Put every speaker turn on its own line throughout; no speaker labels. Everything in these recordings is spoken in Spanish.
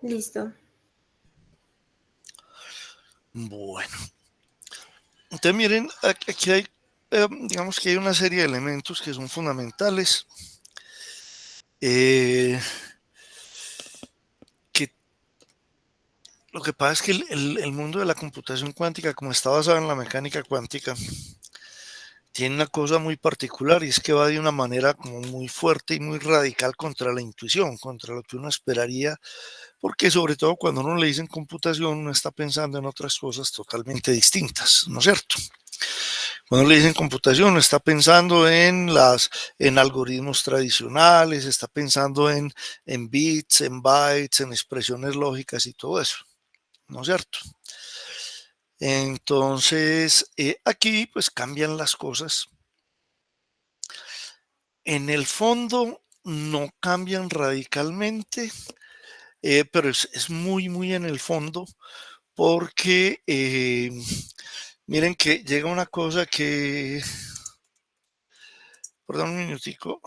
Listo.
Bueno, entonces miren, aquí hay, digamos que hay una serie de elementos que son fundamentales, que lo que pasa es que el mundo de la computación cuántica, como está basado en la mecánica cuántica, tiene una cosa muy particular y es que va de una manera como muy fuerte y muy radical contra la intuición, contra lo que uno esperaría, porque sobre todo cuando uno le dicen computación, uno está pensando en otras cosas totalmente distintas, ¿no es cierto? Cuando le dicen computación, está pensando en algoritmos tradicionales, está pensando en bits, en bytes, en expresiones lógicas y todo eso, ¿no es cierto? Entonces, aquí pues cambian las cosas. En el fondo no cambian radicalmente, pero es muy, muy en el fondo porque miren que llega una cosa que, perdón un minutico.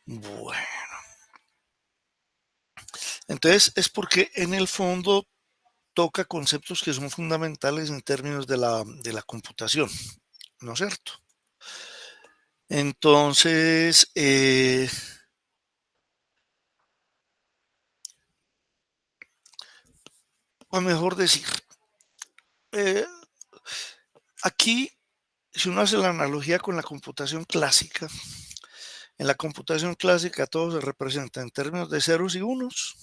Bueno, entonces es porque en el fondo toca conceptos que son fundamentales en términos de la computación, ¿no es cierto? Entonces, o mejor decir, eh, aquí, si uno hace la analogía con la computación clásica, en la computación clásica todo se representa en términos de ceros y unos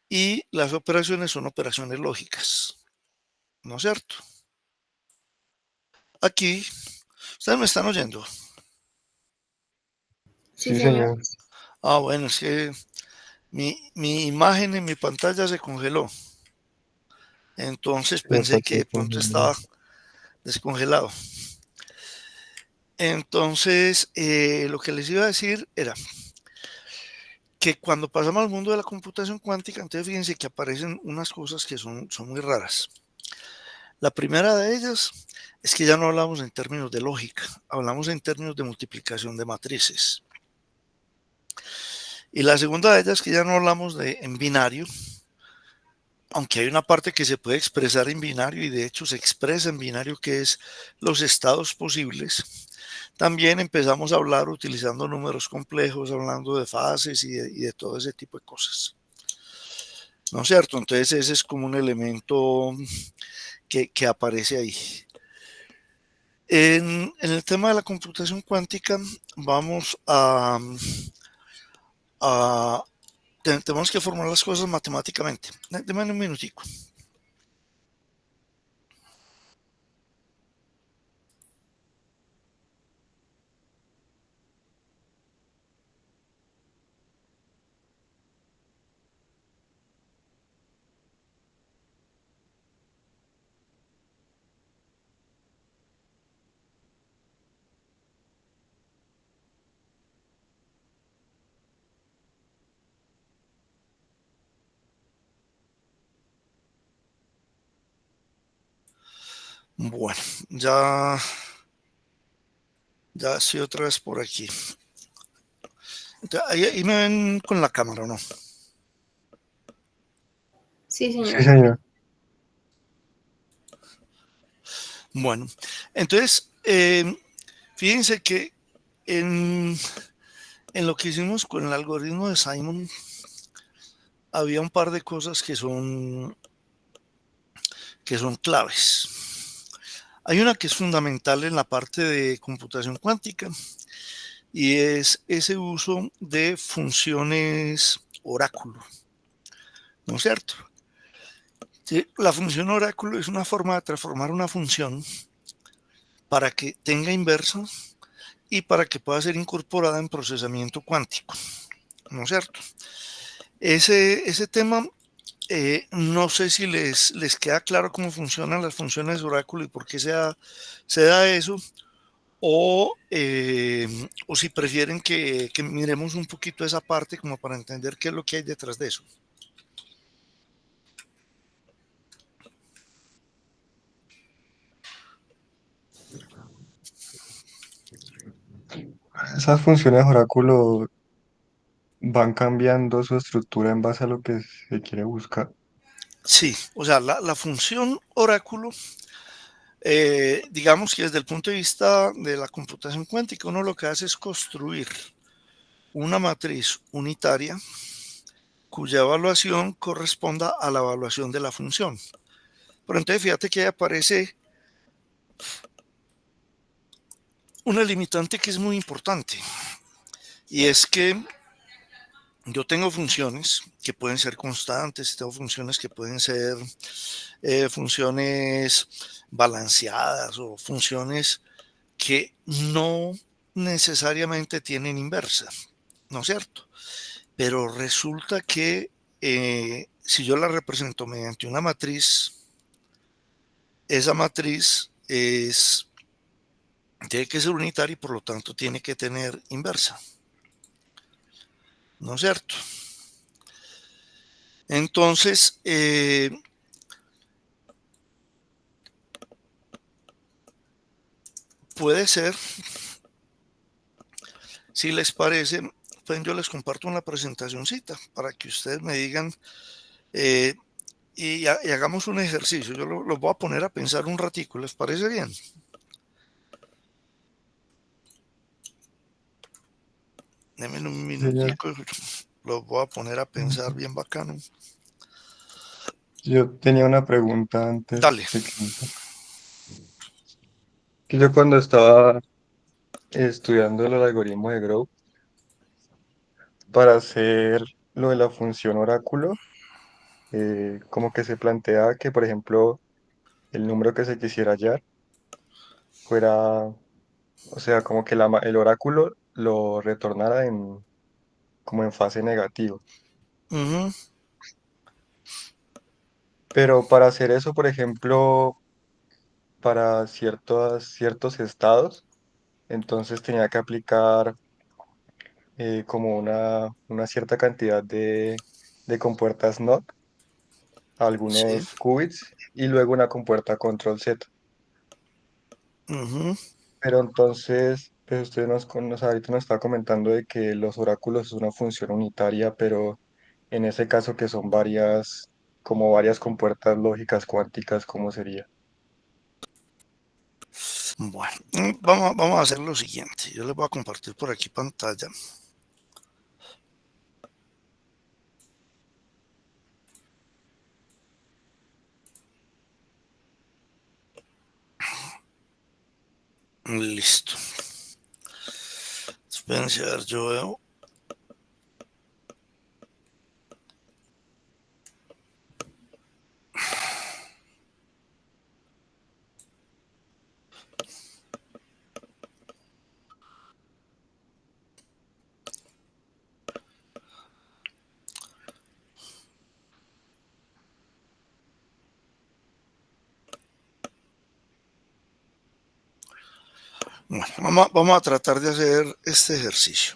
y las operaciones son operaciones lógicas, ¿no es cierto? Aquí, ustedes me están oyendo.
Sí,
Sí,
señor.
señor.
Ah, bueno, es que mi imagen en mi pantalla se congeló. Entonces
Le
pensé que
pasó
de
con
pronto estaba descongelado. Entonces, lo que les iba a decir era que cuando pasamos al mundo de la computación cuántica, entonces fíjense que aparecen unas cosas que son muy raras. La primera de ellas es que ya no hablamos en términos de lógica, hablamos en términos de multiplicación de matrices. Y la segunda de ellas es que ya no hablamos en binario, aunque hay una parte que se puede expresar en binario y de hecho se expresa en binario, que es los estados posibles. También empezamos a hablar utilizando números complejos, hablando de fases y de todo ese tipo de cosas. ¿No es cierto? Entonces ese es como un elemento que aparece ahí. En el tema de la computación cuántica vamos a tenemos que formar las cosas matemáticamente. Deme un minutico. Bueno, ya estoy otra vez por aquí. Ahí me ven con la cámara, ¿no?
Sí,
Sí,
señor.
señor.
Bueno, entonces, fíjense que en, en lo que hicimos con el algoritmo de Simon, había un par de cosas que son claves. Hay una que es fundamental en la parte de computación cuántica y es ese uso de funciones oráculo, ¿no es cierto? Sí, la función oráculo es una forma de transformar una función para que tenga inversa y para que pueda ser incorporada en procesamiento cuántico, ¿no es cierto? Ese tema, no sé si les queda claro cómo funcionan las funciones de oráculo y por qué se da eso, o si prefieren que miremos un poquito esa parte como para entender qué es lo que hay detrás de eso.
Esas funciones de oráculo van cambiando su estructura en base a lo que se quiere buscar.
Sí, o sea, la función oráculo, digamos que desde el punto de vista de la computación cuántica, uno lo que hace es construir una matriz unitaria cuya evaluación corresponda a la evaluación de la función. Pero entonces fíjate que ahí aparece una limitante que es muy importante, y es que yo tengo funciones que pueden ser constantes, tengo funciones que pueden ser funciones balanceadas o funciones que no necesariamente tienen inversa, ¿no es cierto? Pero resulta que si yo la represento mediante una matriz, esa matriz tiene que ser unitaria y por lo tanto tiene que tener inversa, ¿no es cierto? Entonces, puede ser, si les parece, pues yo les comparto una presentacioncita para que ustedes me digan eh, y hagamos un ejercicio. Yo los voy a poner a pensar un ratico, ¿les parece bien? Denme un
Señor,
minutico, los voy a poner a pensar bien bacano.
yo tenía una pregunta
Dale.
antes de que yo cuando estaba estudiando el algoritmo de Grove para hacer lo de la función oráculo, como que se planteaba que, por ejemplo, el número que se quisiera hallar fuera, o sea, como que el oráculo lo retornara como en fase negativa.
Ujú,
Pero para hacer eso, por ejemplo, para ciertos estados, entonces tenía que aplicar como una cierta cantidad de compuertas NOT,
sí.
algunos qubits y luego una compuerta control Z.
Ujú.
Pero entonces, pues usted ahorita nos está comentando de que los oráculos es una función unitaria, pero en ese caso que son como varias compuertas lógicas cuánticas, ¿cómo sería?
Bueno, vamos a hacer lo siguiente. Yo les voy a compartir por aquí pantalla. Listo. Espérense, a ver, yo veo. Bueno, vamos a tratar de hacer este ejercicio.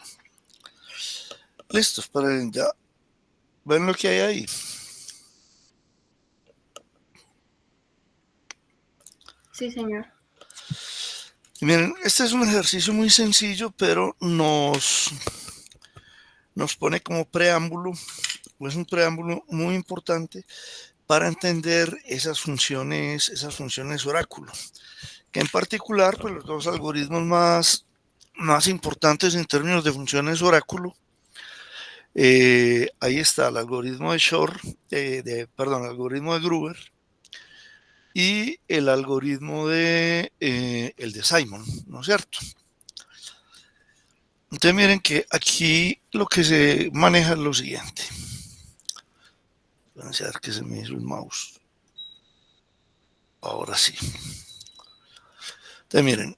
Listo, esperen ya. ¿Ven lo que hay ahí?
Sí, señor.
Y miren, este es un ejercicio muy sencillo, pero nos pone como preámbulo, es un preámbulo muy importante para entender esas funciones oráculo, que en particular, pues los dos algoritmos más importantes en términos de funciones oráculo, ahí está el algoritmo de Shor, perdón, el algoritmo de Gruber y el algoritmo el de Simon, ¿no es cierto? Entonces miren que aquí lo que se maneja es lo siguiente. Vamos a ver que se me hizo el mouse. Ahora sí. Entonces miren,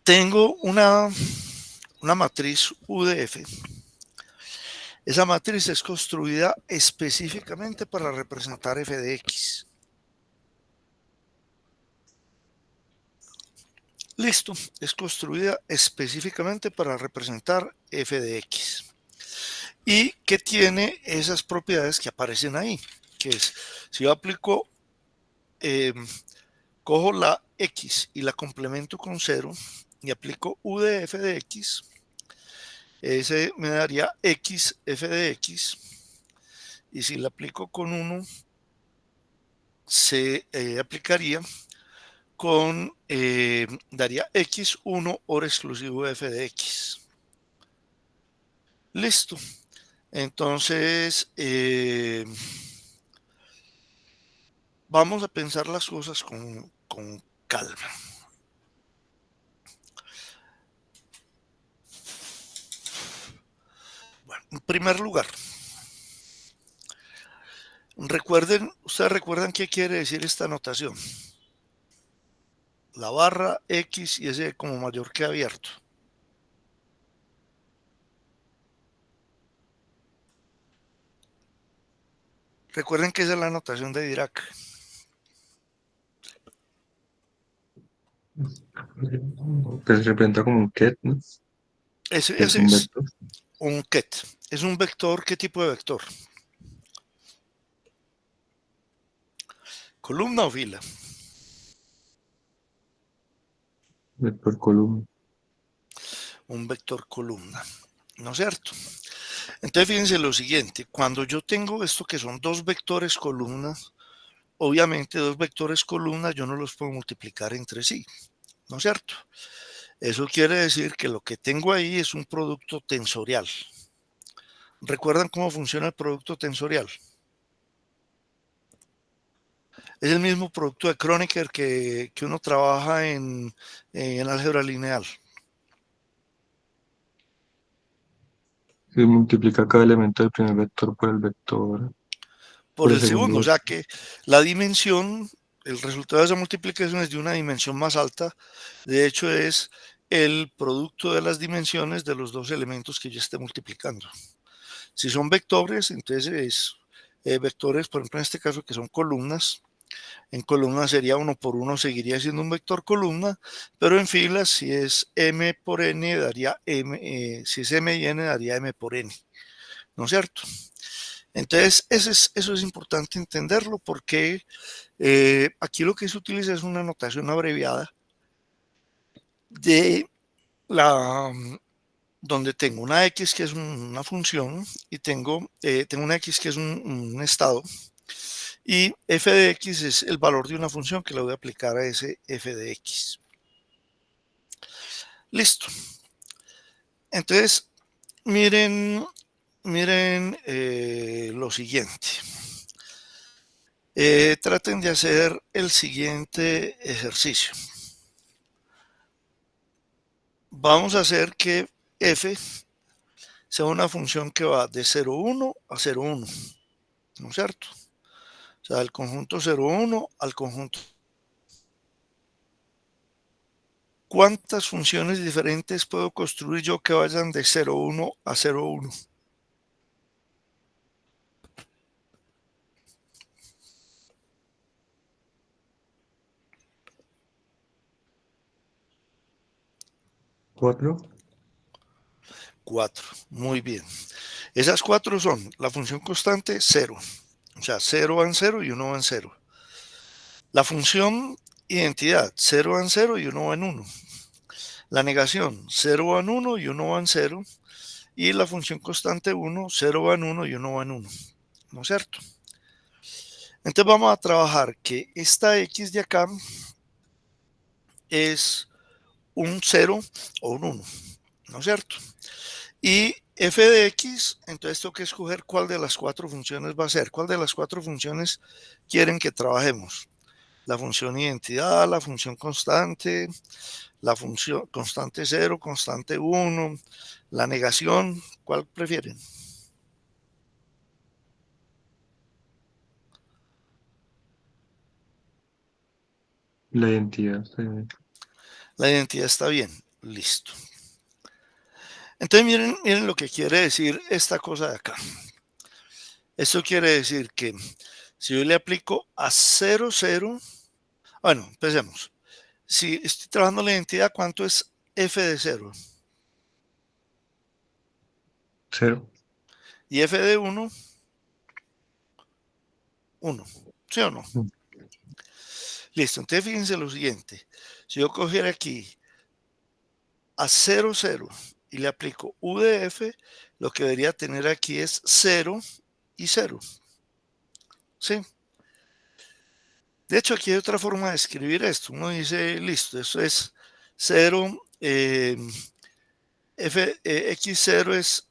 tengo una matriz UDF. Esa matriz es construida específicamente para representar f de x. Listo, es construida específicamente para representar f de x. Y que tiene esas propiedades que aparecen ahí, que es, si yo aplico, cojo la x y la complemento con 0 y aplico u de f de x, ese me daría x f de x, y si la aplico con 1, se aplicaría con, daría x1 hora exclusivo de f de x. Listo. Entonces, vamos a pensar las cosas con calma. Bueno, en primer lugar, ustedes recuerdan qué quiere decir esta notación. La barra X y ese como mayor que abierto. Recuerden que esa es la notación de Dirac.
Que se representa como un ket, ¿no?
Ese,
Que es
ese
un
es
vector.
un ket. Es un vector. ¿Qué tipo de vector? ¿Columna o fila?
Vector columna.
Un vector columna. ¿No es cierto? Entonces fíjense lo siguiente. Cuando yo tengo esto que son dos vectores columnas, obviamente dos vectores columnas yo no los puedo multiplicar entre sí. ¿No es cierto? Eso quiere decir que lo que tengo ahí es un producto tensorial. ¿Recuerdan cómo funciona el producto tensorial? Es el mismo producto de Kronecker que uno trabaja en álgebra lineal.
Se multiplica cada elemento del primer vector por el vector, por
Por
el
el
segundo
segundo, o sea
vector.
que la dimensión, el resultado de esa multiplicación es de una dimensión más alta. De hecho, es el producto de las dimensiones de los dos elementos que yo esté multiplicando. Si son vectores, entonces es vectores, por ejemplo, en este caso que son columnas. En columna sería 1 por 1, seguiría siendo un vector columna, pero en filas, si es m por n, daría m, si es m y n, daría m por n, ¿no es cierto? Entonces, eso es importante entenderlo porque aquí lo que se utiliza es una notación abreviada de la donde tengo una x que es una función y tengo una x que es un estado, y f de x es el valor de una función que le voy a aplicar a ese f de x. Listo. Entonces, miren lo siguiente. Traten de hacer el siguiente ejercicio. Vamos a hacer que f sea una función que va de 0,1 a 0,1, ¿no es cierto? O sea, del conjunto 0,1 al conjunto. ¿Cuántas funciones diferentes puedo construir yo que vayan de 0,1 a 0,1?
¿Cuatro?
4. Muy bien. Esas 4 son la función constante 0. O sea, 0 va en 0 y 1 va en 0. La función identidad 0 va en 0 y 1 va en 1. La negación 0 va en 1 y 1 va en 0. Y la función constante 1, 0 va en 1 y 1 va en 1. ¿No es cierto? Entonces vamos a trabajar que esta x de acá es un 0 o un 1. ¿No es cierto? Y f de x, entonces tengo que escoger cuál de las 4 funciones va a ser. ¿Cuál de las 4 funciones quieren que trabajemos? La función identidad, la función constante, la función constante 0, constante 1, la negación. ¿Cuál prefieren?
La identidad.
La identidad está bien. Listo. Entonces miren lo que quiere decir esta cosa de acá. Esto quiere decir que si yo le aplico a 0, 0, bueno, empecemos. Si estoy trabajando la identidad, ¿cuánto es f de 0?
0.
Y f de 1, 1. ¿Sí o no? Listo, entonces fíjense lo siguiente. Si yo cogiera aquí a 0, 0 y le aplico u de f, lo que debería tener aquí es 0 y 0. ¿Sí? De hecho, aquí hay otra forma de escribir esto. Uno dice, listo, eso es 0, x0 es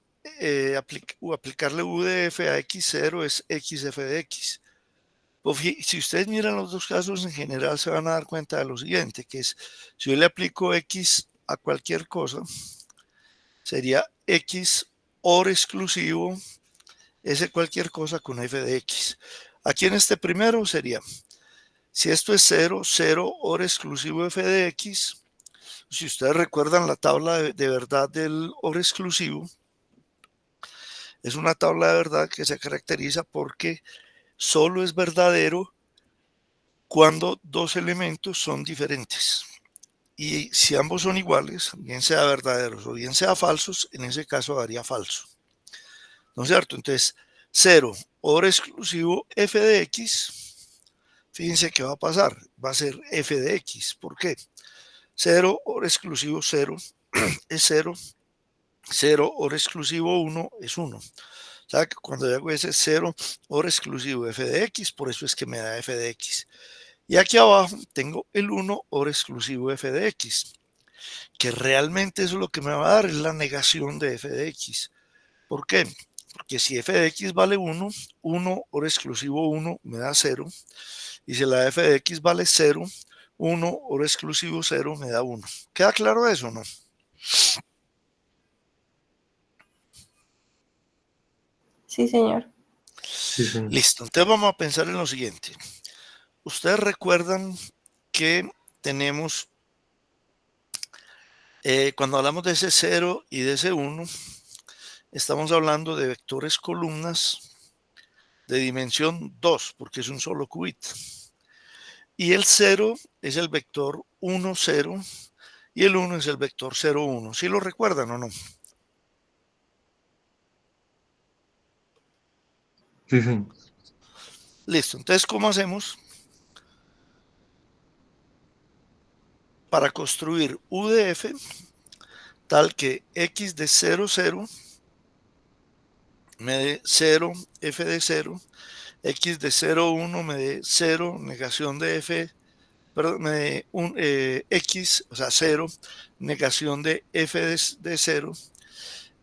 aplicarle u de f a x0 es xf de x. Si ustedes miran los dos casos en general se van a dar cuenta de lo siguiente, que es si yo le aplico x a cualquier cosa, sería x or exclusivo ese cualquier cosa con f de x. Aquí en este primero sería, si esto es 0, 0 or exclusivo f de x, si ustedes recuerdan la tabla de verdad del or exclusivo, es una tabla de verdad que se caracteriza porque solo es verdadero cuando dos elementos son diferentes. Y si ambos son iguales, bien sea verdaderos o bien sea falsos, en ese caso daría falso. ¿No es cierto? Entonces, 0 or exclusivo f de x, fíjense qué va a pasar. Va a ser f de x. ¿Por qué? 0 or exclusivo 0 es 0. 0 or exclusivo 1 es 1. O sea que cuando yo hago ese 0 or exclusivo f de x, por eso es que me da f de x. Y aquí abajo tengo el 1 or exclusivo f de x, que realmente eso lo que me va a dar es la negación de f de x. ¿Por qué? Porque si f de x vale 1, 1 or exclusivo 1 me da 0. Y si la f de x vale 0, 1 or exclusivo 0 me da 1. ¿Queda claro eso o no?
Sí, señor.
Sí, señor.
Listo, entonces vamos a pensar en lo siguiente. Ustedes recuerdan que tenemos, cuando hablamos de ese 0 y de ese 1, estamos hablando de vectores columnas de dimensión 2, porque es un solo qubit. Y el 0 es el vector 1, 0, y el 1 es el vector 0, 1. ¿Sí lo recuerdan o no?
Sí, señor.
Listo, entonces, ¿cómo hacemos para construir u de f tal que x de 0, 0 me dé 0, f de 0, x de 0, 1 me dé 0, negación de f, perdón, me dé x, o sea, 0, negación de f de 0,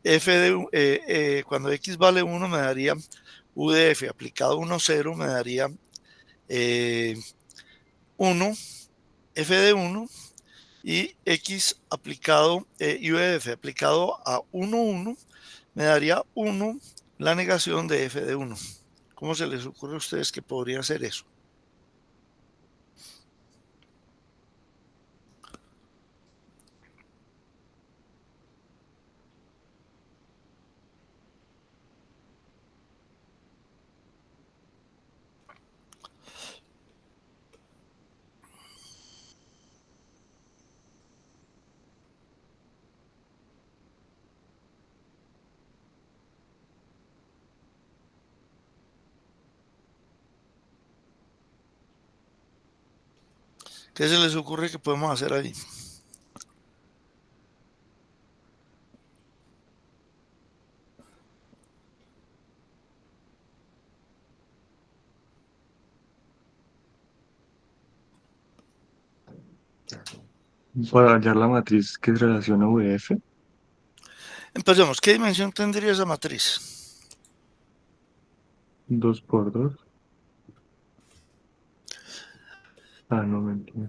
f de, cuando x vale 1 me daría u de f aplicado 1, 0 me daría 1, f de 1, y x aplicado, u de f aplicado a 1, 1 me daría 1 la negación de f de 1. ¿Cómo se les ocurre a ustedes que podría ser eso? ¿Qué se les ocurre que podemos hacer ahí?
Para hallar la matriz que se relaciona a VF,
Empecemos. ¿Qué dimensión tendría esa matriz?
2 por 2. Ah, no, mentira.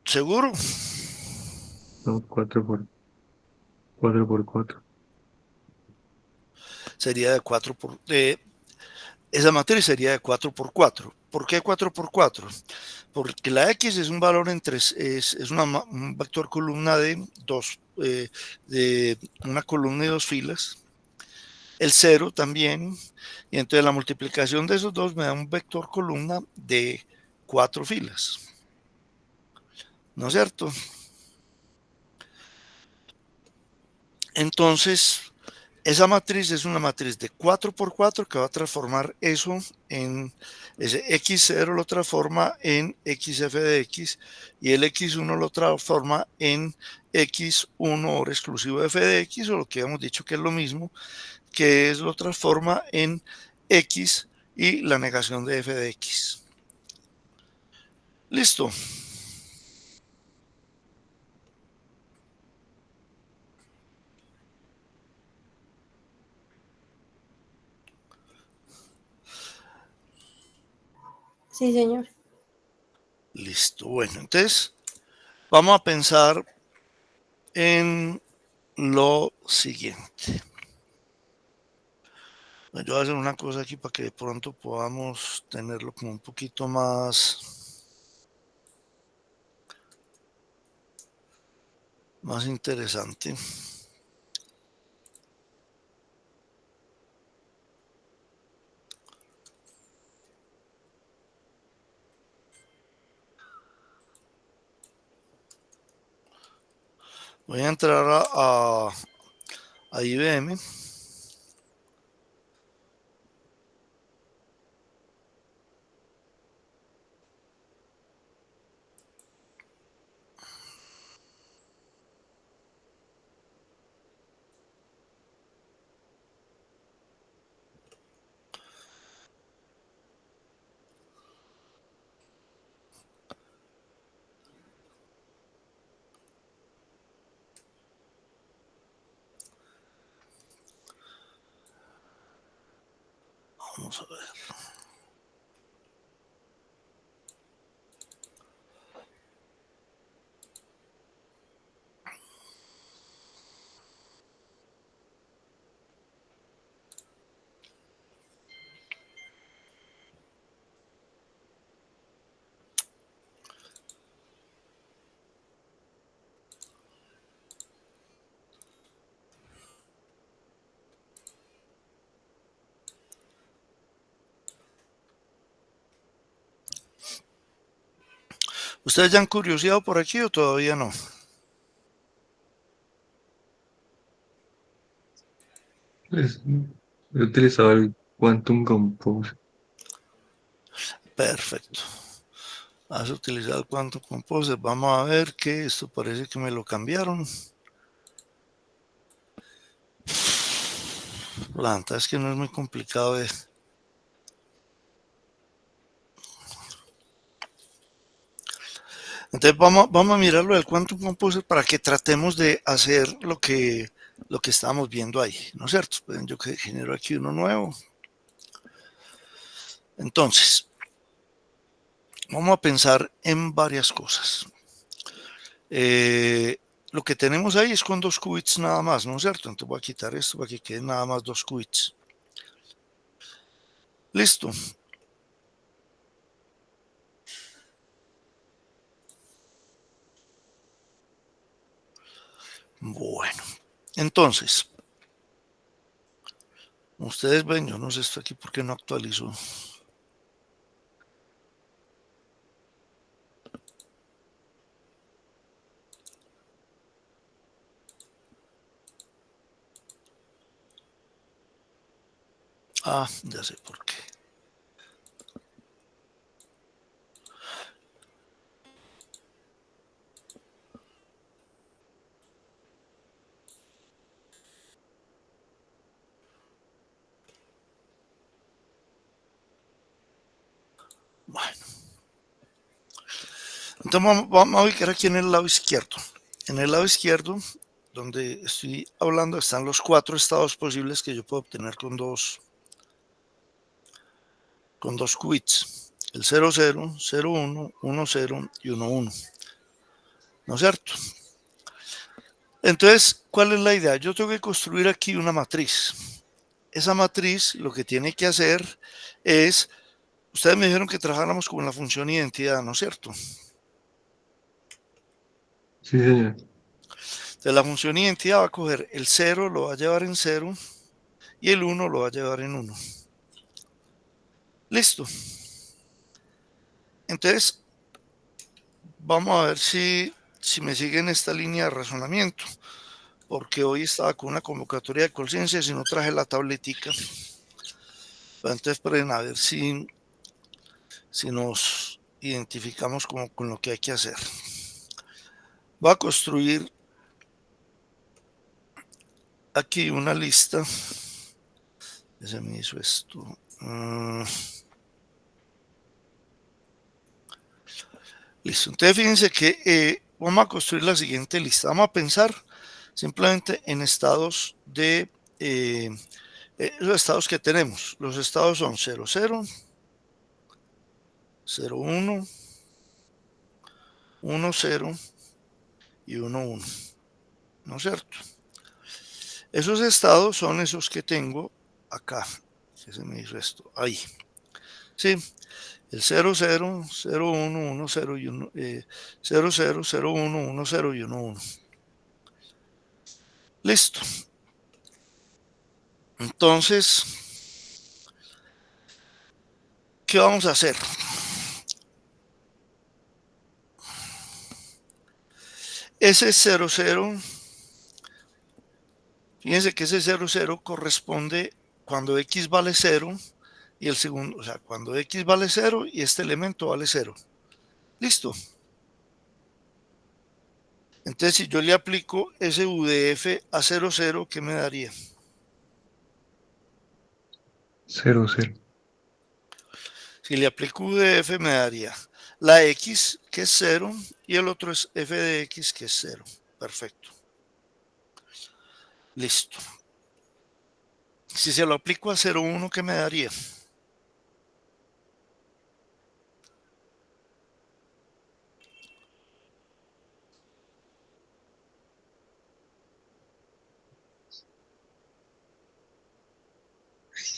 ¿Seguro?
No, 4 por 4.
Sería de 4 por... esa matriz sería de 4 por 4. ¿Por qué 4 por 4? Porque la x es un valor entre... es un vector columna de dos... de una columna y dos filas. El 0 también. Y entonces la multiplicación de esos dos me da un vector columna de 4 filas. ¿no es cierto? Entonces, esa matriz es una matriz de 4x4 que va a transformar eso en ese x0 lo transforma en xf de x y el x1 lo transforma en x1 hora exclusivo de f de x, o lo que hemos dicho que es lo mismo, que es lo transforma en x y la negación de f de x. Listo.
Sí, señor.
Listo. Bueno, entonces vamos a pensar en lo siguiente. Yo voy a hacer una cosa aquí para que de pronto podamos tenerlo como un poquito más interesante. Voy a entrar a IBM. Vamos a ver. ¿Ustedes ya han curioseado por aquí o todavía no?
Pues, he utilizado el Quantum Compose.
Perfecto. Has utilizado el Quantum Composer. Vamos a ver que esto parece que me lo cambiaron. Planta, es que no es muy complicado de... Entonces vamos a mirarlo del Quantum Composer para que tratemos de hacer lo que estábamos viendo ahí, ¿no es cierto? Pues yo que genero aquí uno nuevo. Entonces, vamos a pensar en varias cosas. Lo que tenemos ahí es con 2 qubits nada más, ¿no es cierto? Entonces voy a quitar esto para que queden nada más 2 qubits. Listo. Bueno, entonces, ustedes ven, yo no sé esto aquí por qué no actualizo. Ah, ya sé por qué. Bueno, entonces vamos a ubicar aquí en el lado izquierdo. En el lado izquierdo, donde estoy hablando, están los 4 estados posibles que yo puedo obtener con dos qubits. El 00, 01, 10 y 11. ¿No es cierto? Entonces, ¿cuál es la idea? Yo tengo que construir aquí una matriz. Esa matriz lo que tiene que hacer es, ustedes me dijeron que trabajáramos con la función identidad, ¿no es cierto?
Sí, señor.
Entonces la función identidad va a coger el 0, lo va a llevar en 0 y el 1 lo va a llevar en 1. Listo. Entonces, vamos a ver si me siguen esta línea de razonamiento, porque hoy estaba con una convocatoria de conciencias y no traje la tabletica. Entonces, esperen a ver si nos identificamos con lo que hay que hacer. Voy a construir aquí una lista. Se me hizo esto. Listo. Entonces, fíjense que vamos a construir la siguiente lista. Vamos a pensar simplemente en estados de los estados que tenemos. Los estados son 0, 0, 0, 1, 1, 0 y 1, 1. ¿No es cierto? Esos estados son esos que tengo acá. ¿Qué se me hizo esto? Ahí. Sí. El 0, 0, 0, 1, 1, 0 y 1, 0, 0, 0, 1, 1, 0 y 1, 1. Listo. Entonces, ¿qué vamos a hacer? Ese 0, 0, fíjense que ese 0, 0 corresponde cuando x vale 0 y el segundo, o sea, cuando x vale 0 y este elemento vale 0. Listo. Entonces, si yo le aplico ese UDF a 0, 0, ¿qué me daría?
0, 0.
Si le aplico UDF me daría la x, que es 0, y el otro es f de x, que es 0. Perfecto. Listo. Si se lo aplico a 0, 1, ¿qué me daría?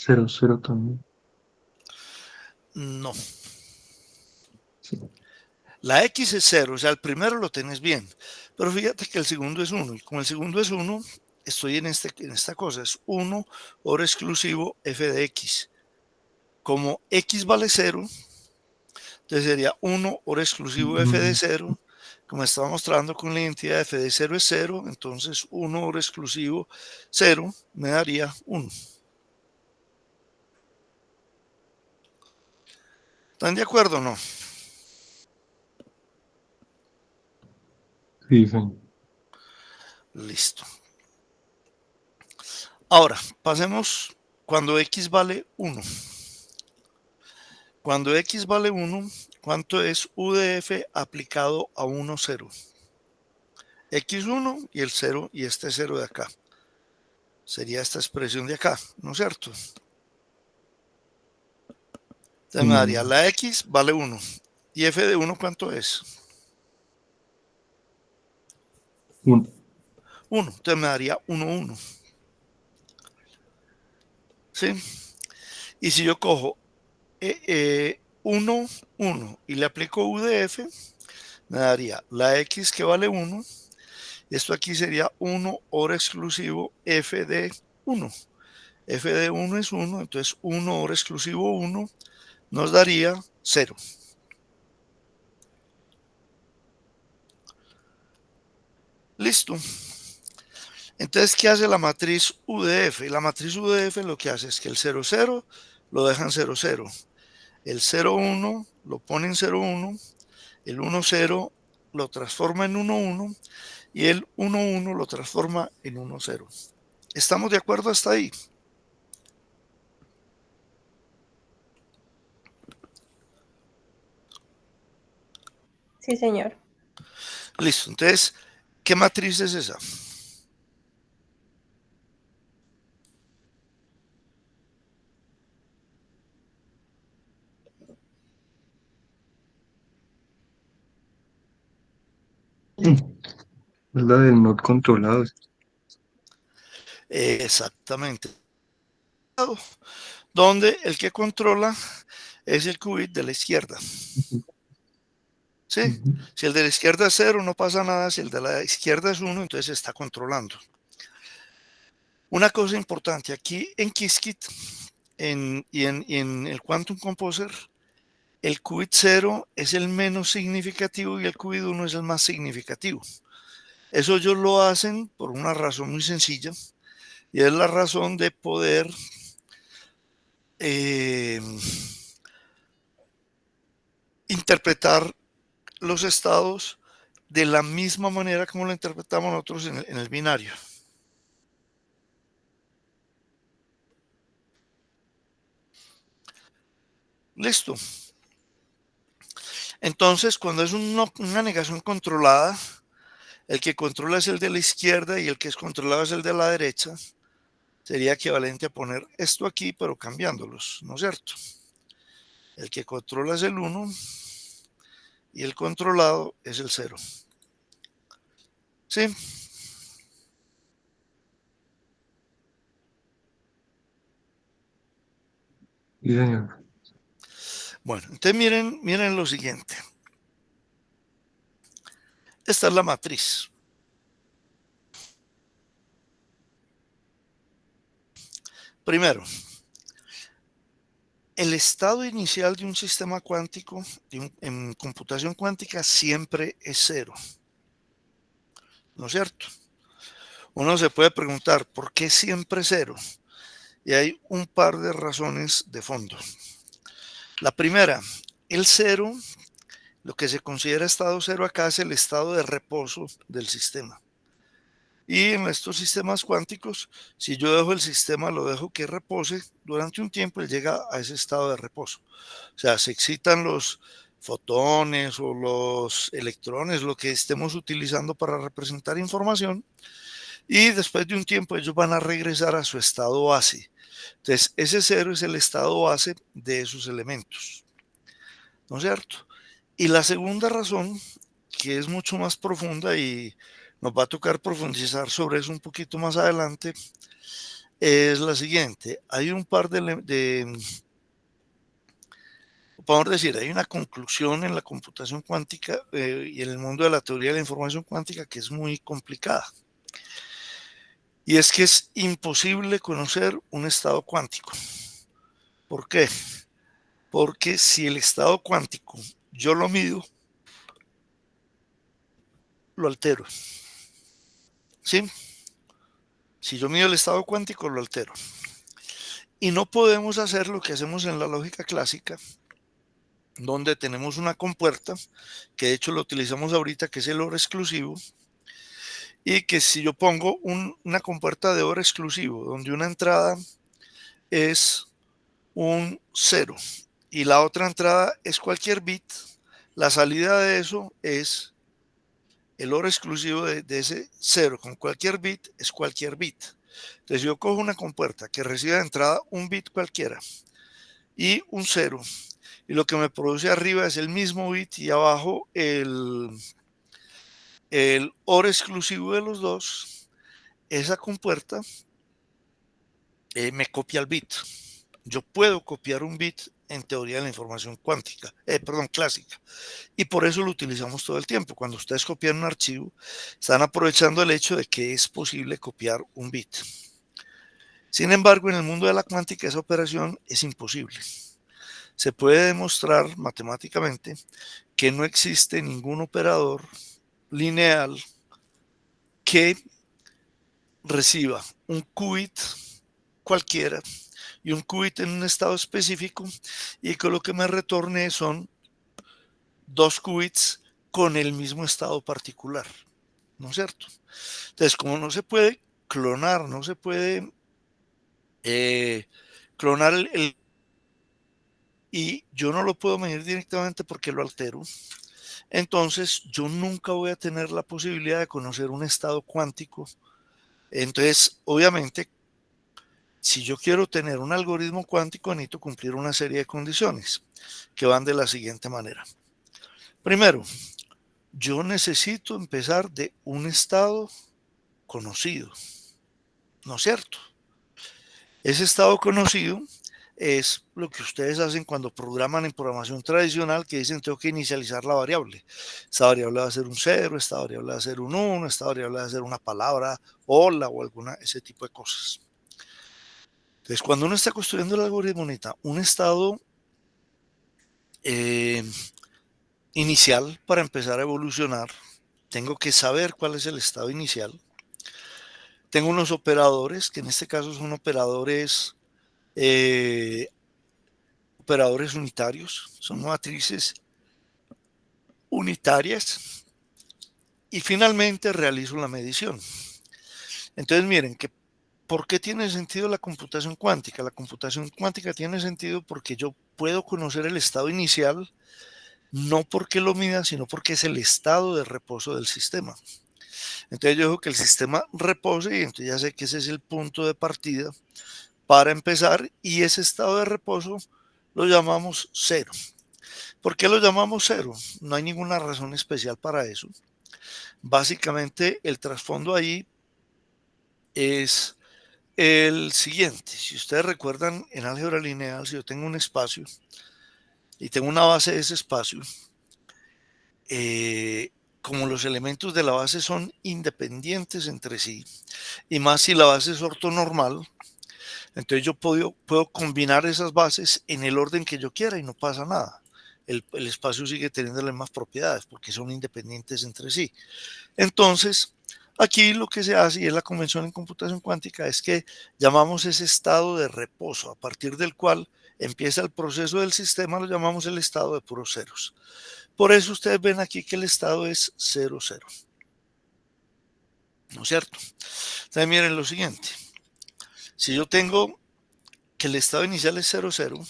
Cero, cero también.
No.
Sí.
La x es 0, o sea, el primero lo tenés bien. Pero fíjate que el segundo es 1. Y como el segundo es 1, estoy en esta cosa. Es 1 hora exclusivo f de x. Como x vale 0, entonces sería 1 hora exclusivo f de 0. Como estaba mostrando con la identidad f de 0 es 0, entonces 1 hora exclusivo 0 me daría 1. ¿Están de acuerdo o no?
Sí, sí.
Listo. Ahora, pasemos cuando x vale 1. Cuando x vale 1, ¿cuánto es UDF aplicado a 1, 0? X1 y el 0 y este 0 de acá. Sería esta expresión de acá, ¿no es cierto? Entonces me daría la x vale 1. ¿Y f de 1 cuánto es?
1.
1. Entonces me daría 1, 1. ¿Sí? Y si yo cojo 1, 1 y le aplico UDF, me daría la x que vale 1. Esto aquí sería 1 hora exclusivo f de 1. F de 1 es 1, entonces 1 hora exclusivo 1 nos daría 0. Listo. Entonces, ¿qué hace la matriz UDF? La matriz UDF lo que hace es que el 0, 0 lo deja en 0, 0. El 0, 1 lo pone en 0, 1. El 1, 0 lo transforma en 1, 1. Y el 1, 1 lo transforma en 1, 0. ¿Estamos de acuerdo hasta ahí?
Sí, señor.
Listo. Entonces, ¿qué matriz es esa?
Es la del not controlado.
Exactamente. Donde el que controla es el qubit de la izquierda. ¿Sí? Si el de la izquierda es 0, no pasa nada. Si el de la izquierda es 1, entonces se está controlando. Una cosa importante, aquí en Qiskit y en el Quantum Composer, el qubit 0 es el menos significativo y el qubit 1 es el más significativo. Eso ellos lo hacen por una razón muy sencilla, y es la razón de poder interpretar los estados de la misma manera como lo interpretamos nosotros en el binario. Listo. Entonces, cuando es una negación controlada, el que controla es el de la izquierda y el que es controlado es el de la derecha. Sería equivalente a poner esto aquí, pero cambiándolos, ¿no es cierto? El que controla es el 1 y el controlado es el 0. ¿Sí?
Sí, señor.
Bueno, entonces miren lo siguiente. Esta es la matriz. Primero, el estado inicial de un sistema cuántico, en computación cuántica, siempre es 0. ¿No es cierto? Uno se puede preguntar, ¿por qué siempre 0? Y hay un par de razones de fondo. La primera, el 0, lo que se considera estado 0 acá es el estado de reposo del sistema. Y en estos sistemas cuánticos, si yo dejo el sistema, lo dejo que repose, durante un tiempo él llega a ese estado de reposo. O sea, se excitan los fotones o los electrones, lo que estemos utilizando para representar información, y después de un tiempo ellos van a regresar a su estado base. Entonces, ese 0 es el estado base de esos elementos, ¿no es cierto? Y la segunda razón, que es mucho más profunda y nos va a tocar profundizar sobre eso un poquito más adelante, es la siguiente. Hay un par podemos decir, hay una conclusión en la computación cuántica y en el mundo de la teoría de la información cuántica que es muy complicada. Y es que es imposible conocer un estado cuántico. ¿Por qué? Porque si el estado cuántico yo lo mido, lo altero. ¿Sí? Si yo mido el estado cuántico, lo altero. Y no podemos hacer lo que hacemos en la lógica clásica, donde tenemos una compuerta, que de hecho lo utilizamos ahorita, que es el OR exclusivo, y que si yo pongo una compuerta de OR exclusivo, donde una entrada es un 0 y la otra entrada es cualquier bit, la salida de eso es el OR exclusivo de ese 0 con cualquier bit es cualquier bit. Entonces yo cojo una compuerta que recibe de entrada un bit cualquiera y un 0, y lo que me produce arriba es el mismo bit y abajo el OR exclusivo de los dos. Esa compuerta me copia el bit. Yo puedo copiar un bit en teoría de la información cuántica, clásica. Y por eso lo utilizamos todo el tiempo. Cuando ustedes copian un archivo, están aprovechando el hecho de que es posible copiar un bit. Sin embargo, en el mundo de la cuántica esa operación es imposible. Se puede demostrar matemáticamente que no existe ningún operador lineal que reciba un qubit cualquiera y un qubit en un estado específico y que lo que me retorne son dos qubits con el mismo estado particular, ¿no es cierto? Entonces, como no se puede clonar, no se puede clonar y yo no lo puedo medir directamente porque lo altero, entonces yo nunca voy a tener la posibilidad de conocer un estado cuántico. Entonces, obviamente, si yo quiero tener un algoritmo cuántico, necesito cumplir una serie de condiciones que van de la siguiente manera. Primero, yo necesito empezar de un estado conocido, ¿no es cierto? Ese estado conocido es lo que ustedes hacen cuando programan en programación tradicional, que dicen tengo que inicializar la variable. Esta variable va a ser un 0, esta variable va a ser un 1, esta variable va a ser una palabra, hola o ese tipo de cosas. Entonces, cuando uno está construyendo el algoritmo, necesita un estado inicial para empezar a evolucionar. Tengo que saber cuál es el estado inicial. Tengo unos operadores, que en este caso son operadores unitarios, son matrices unitarias. Y finalmente realizo la medición. Entonces miren, ¿por qué tiene sentido la computación cuántica? La computación cuántica tiene sentido porque yo puedo conocer el estado inicial, no porque lo mida, sino porque es el estado de reposo del sistema. Entonces yo digo que el sistema repose y entonces ya sé que ese es el punto de partida para empezar, y ese estado de reposo lo llamamos cero. ¿Por qué lo llamamos cero? No hay ninguna razón especial para eso. Básicamente el trasfondo ahí es el siguiente. Si ustedes recuerdan, en álgebra lineal, si yo tengo un espacio y tengo una base de ese espacio, como los elementos de la base son independientes entre sí, y más si la base es ortonormal, entonces yo puedo combinar esas bases en el orden que yo quiera y no pasa nada. El espacio sigue teniendo las mismas propiedades porque son independientes entre sí. Entonces, aquí lo que se hace, y es la convención en computación cuántica, es que llamamos ese estado de reposo, a partir del cual empieza el proceso del sistema, lo llamamos el estado de puros ceros. Por eso ustedes ven aquí que el estado es 0, 0. ¿No es cierto? Entonces miren lo siguiente. Si yo tengo que el estado inicial es 0, 0,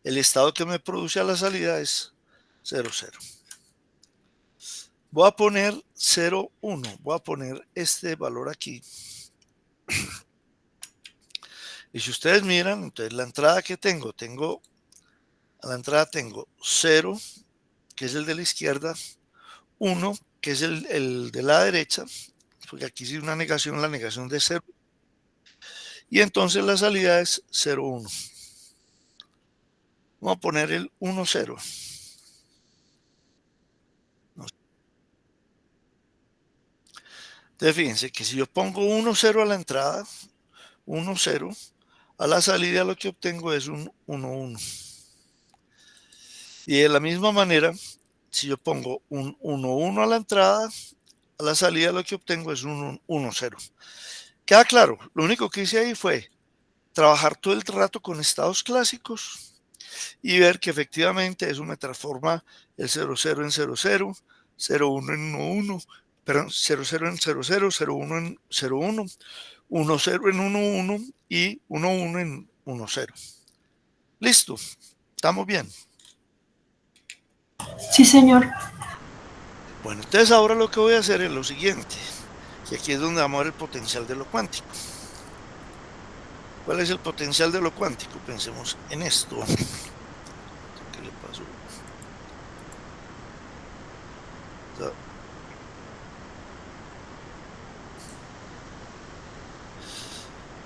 el estado que me produce a la salida es 0, 0. Voy a poner 0, 1. Voy a poner este valor aquí. Y si ustedes miran, entonces la entrada que tengo, a la entrada tengo 0, que es el de la izquierda, 1, que es el de la derecha, porque aquí sí una negación, la negación de 0. Y entonces la salida es 0, 1. Vamos a poner el 1, 0. Entonces fíjense que si yo pongo 1, 0 a la entrada, 1, 0, a la salida lo que obtengo es un 1, 1. Y de la misma manera, si yo pongo un 1, 1 a la entrada, a la salida lo que obtengo es un 1, 0. Queda claro, lo único que hice ahí fue trabajar todo el rato con estados clásicos y ver que efectivamente eso me transforma el 0, 0 en 0, 0, 0, 1 en 1, 1, perdón, 0, 0 en 0, 0, 0, 1 en 0, 1, 1, 0 en 1, 1 y 1, 1 en 1, 0. Listo, estamos bien.
Sí, señor.
Bueno, entonces ahora lo que voy a hacer es lo siguiente, y aquí es donde vamos a ver el potencial de lo cuántico. ¿Cuál es el potencial de lo cuántico? Pensemos en esto. ¿Qué le pasó?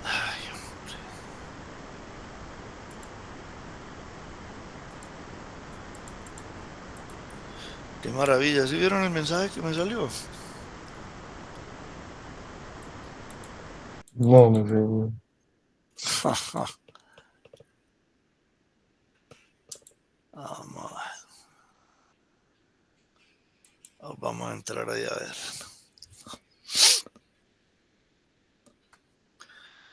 Ay, qué maravilla. ¿Sí vieron el mensaje que me salió?
No, no sé.
Vamos a entrar ahí a ver.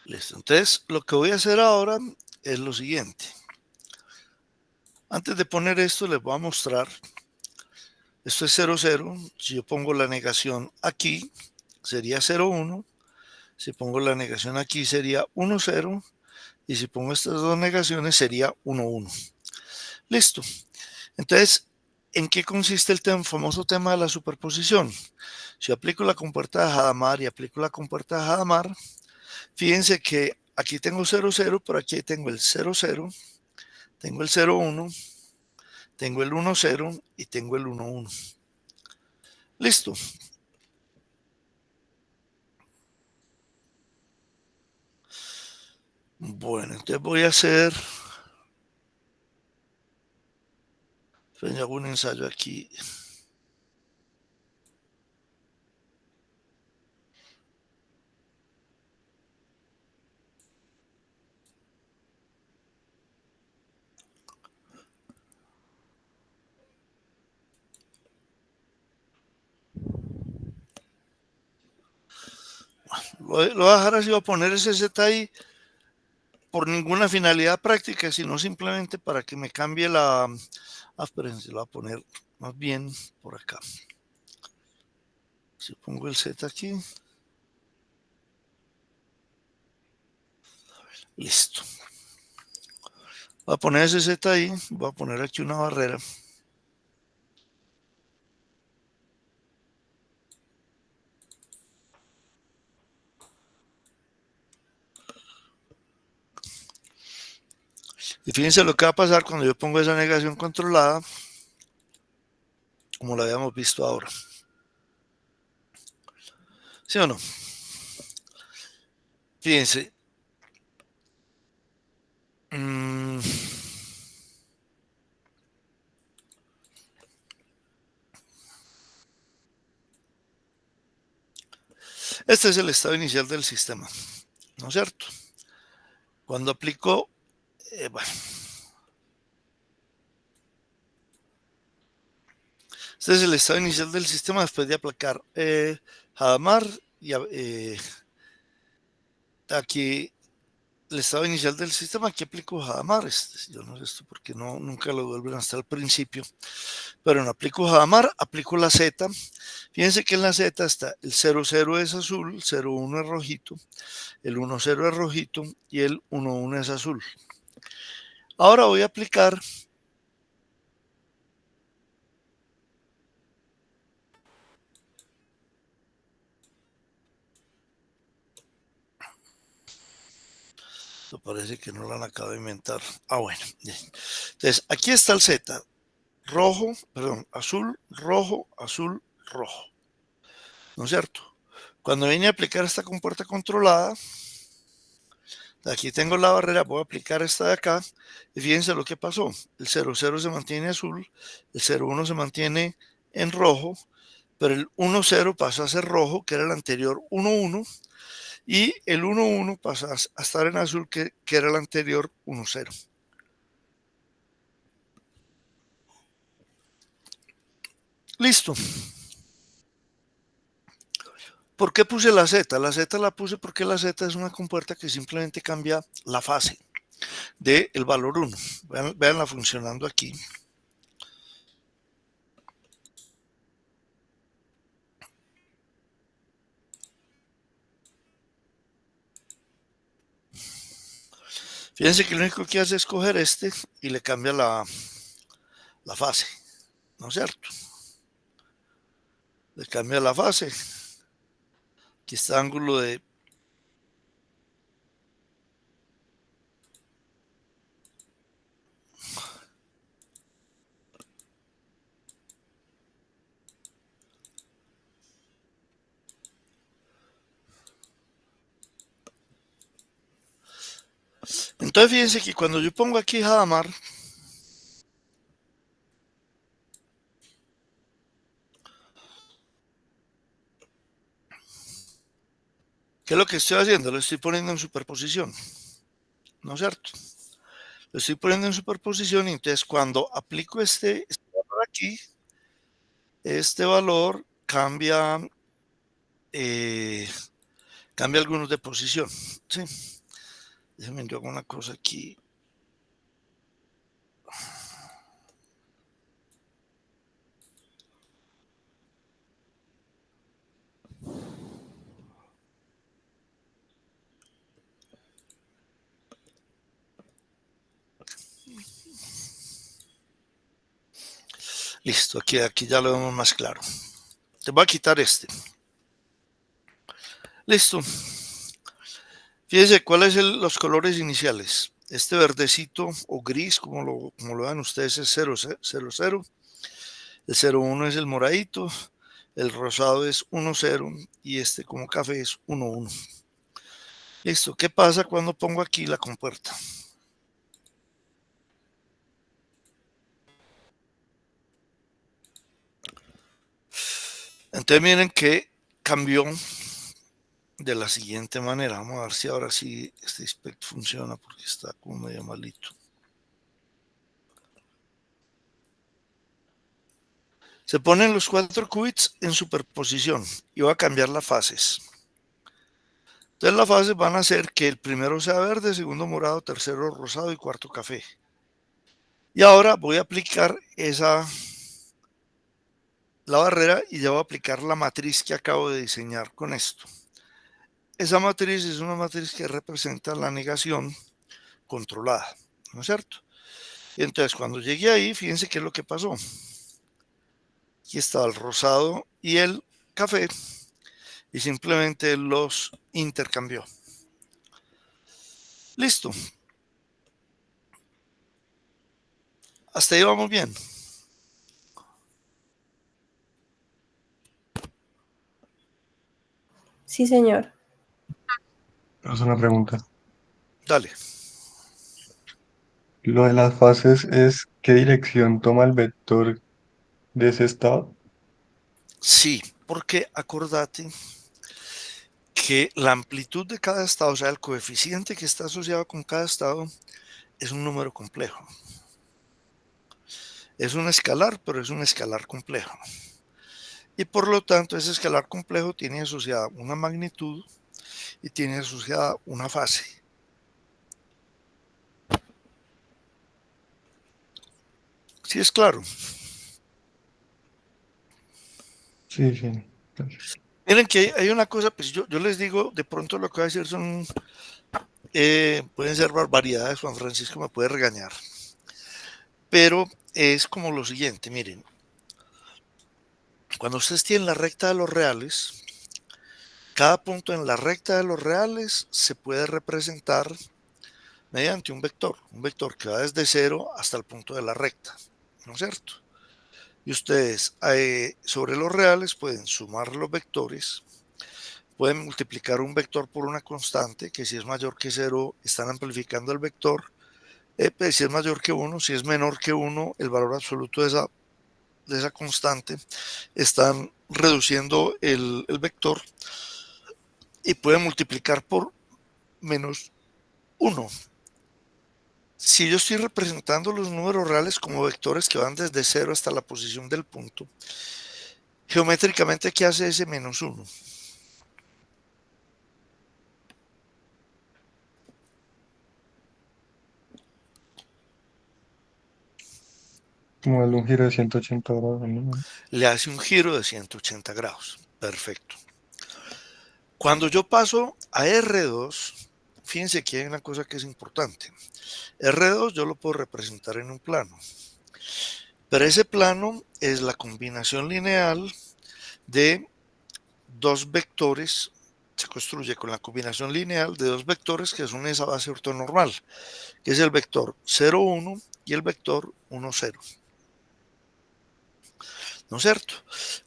Listo. Entonces, lo que voy a hacer ahora es lo siguiente. Antes de poner esto, les voy a mostrar. Esto es 0, 0. Si yo pongo la negación aquí, sería 0, 1. Si pongo la negación aquí, sería 1, 0. Y si pongo estas dos negaciones, sería 1, 1. Listo. Entonces, ¿en qué consiste el famoso tema de la superposición? Si aplico la compuerta de Hadamard y aplico la compuerta de Hadamard, fíjense que aquí tengo 0, 0, pero aquí tengo el 0, 0, tengo el 0, 1, tengo el 1, 0 y tengo el 1, 1. Listo. Bueno, entonces voy a hacer, hago un ensayo aquí. Lo voy a dejar así, voy a poner ese Z ahí por ninguna finalidad práctica, sino simplemente para que me cambie la... espérense, lo voy a poner más bien por acá. Si pongo el Z aquí. Listo. Voy a poner ese Z ahí, voy a poner aquí una barrera. Y fíjense lo que va a pasar cuando yo pongo esa negación controlada, como lo habíamos visto ahora. ¿Sí o no? Fíjense. Este es el estado inicial del sistema, ¿no es cierto? Cuando aplico, bueno, este es el estado inicial del sistema después de aplicar Hadamard y aquí el estado inicial del sistema, aquí aplico Hadamard. Yo no sé esto porque nunca lo vuelven hasta el principio, pero no aplico Hadamard, aplico la Z. Fíjense que en la Z está el 00 es azul, el 01 es rojito, el 10 es rojito y el 11 es azul. Ahora voy a aplicar esto parece que no lo han acabado de inventar. Bueno. Entonces, aquí está el Z. Rojo, perdón, azul, rojo, azul, rojo. ¿No es cierto? Cuando viene a aplicar esta compuerta controlada, aquí tengo la barrera, voy a aplicar esta de acá. Y fíjense lo que pasó. El 00 se mantiene azul, el 01 se mantiene en rojo, pero el 10 pasa a ser rojo, que era el anterior 11, y el 11 pasa a estar en azul, que era el anterior 10. Listo. ¿Por qué puse la Z? La Z la puse porque la Z es una compuerta que simplemente cambia la fase del valor 1. Veanla funcionando aquí. Fíjense que lo único que hace es coger este y le cambia la fase, ¿no es cierto? Le cambia la fase. Aquí está ángulo de... Entonces fíjense que cuando yo pongo aquí Hadamard, ¿qué es lo que estoy haciendo? Lo estoy poniendo en superposición, ¿no es cierto? Lo estoy poniendo en superposición y entonces cuando aplico este valor aquí, este valor cambia, cambia algunos de posición, ¿sí? Déjenme yo hago una cosa aquí. Listo, aquí ya lo vemos más claro. Te voy a quitar este. Listo. Fíjense cuáles son los colores iniciales. Este verdecito o gris, como lo ven ustedes, es 0, 0, 0. El 01 es el moradito. El rosado es 1, 0. Y este como café es 1, 1. Listo. ¿Qué pasa cuando pongo aquí la compuerta? Entonces miren que cambió de la siguiente manera. Vamos a ver si ahora sí este inspect funciona porque está como medio malito. Se ponen los 4 qubits en superposición y voy a cambiar las fases. Entonces las fases van a ser que el primero sea verde, segundo morado, tercero rosado y cuarto café. Y ahora voy a aplicar la barrera y ya voy a aplicar la matriz que acabo de diseñar con esto. Esa matriz es una matriz que representa la negación controlada, ¿no es cierto? Y entonces cuando llegué ahí, fíjense qué es lo que pasó. Aquí estaba el rosado y el café y simplemente los intercambió. Listo. Hasta ahí vamos bien.
Sí, señor.
Es una pregunta.
Dale.
Lo de las fases es qué dirección toma el vector de ese estado.
Sí, porque acordate que la amplitud de cada estado, o sea, el coeficiente que está asociado con cada estado, es un número complejo. Es un escalar, pero es un escalar complejo. Y por lo tanto, ese escalar complejo tiene asociada una magnitud y tiene asociada una fase. ¿Sí es claro?
Sí, sí. Gracias.
Miren que hay una cosa, pues yo les digo, de pronto lo que voy a decir pueden ser barbaridades, Juan Francisco me puede regañar, pero es como lo siguiente, miren, cuando ustedes tienen la recta de los reales, cada punto en la recta de los reales se puede representar mediante un vector que va desde cero hasta el punto de la recta, ¿no es cierto? Y ustedes sobre los reales pueden sumar los vectores, pueden multiplicar un vector por una constante, que si es mayor que cero están amplificando el vector, pues, si es mayor que uno, si es menor que uno, el valor absoluto de esa constante, están reduciendo el vector y pueden multiplicar por menos uno. Si yo estoy representando los números reales como vectores que van desde cero hasta la posición del punto, geométricamente, ¿qué hace ese menos uno?
Como darle un giro de 180 grados, ¿no?
Le hace un giro de 180 grados. Perfecto. Cuando yo paso a R2, fíjense que hay una cosa que es importante. R2 yo lo puedo representar en un plano, pero ese plano es la combinación lineal de dos vectores, se construye con la combinación lineal de dos vectores que son esa base ortonormal, que es el vector 0, 1 y el vector 1, 0. ¿No es cierto?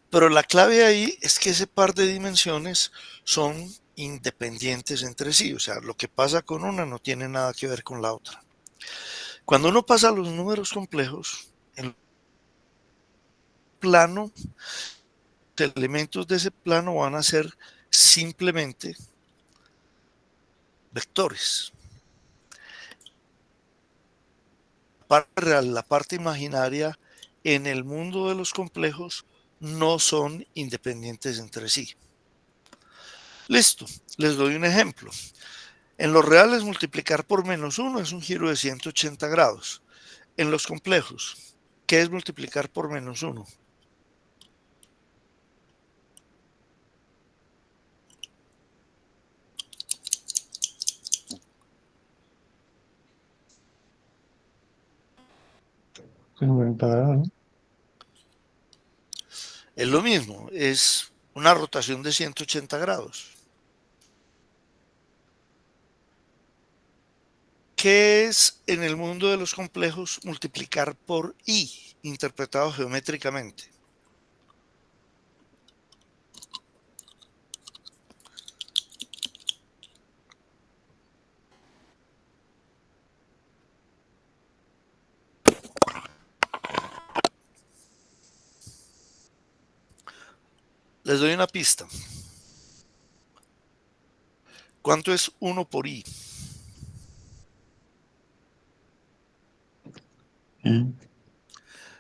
Pero la clave ahí es que ese par de dimensiones son independientes entre sí, o sea, lo que pasa con una no tiene nada que ver con la otra. Cuando uno pasa a los números complejos, el plano, los elementos de ese plano van a ser simplemente vectores. La parte real, la parte imaginaria en el mundo de los complejos no son independientes entre sí. Listo, les doy un ejemplo. En los reales multiplicar por menos 1 es un giro de 180 grados. En los complejos, ¿qué es multiplicar por menos 1?
Sí, 90 grados, ¿no?
Es lo mismo, es una rotación de 180 grados. ¿Qué es en el mundo de los complejos multiplicar por i, interpretado geométricamente? Les doy una pista. ¿Cuánto es 1 por i?
Y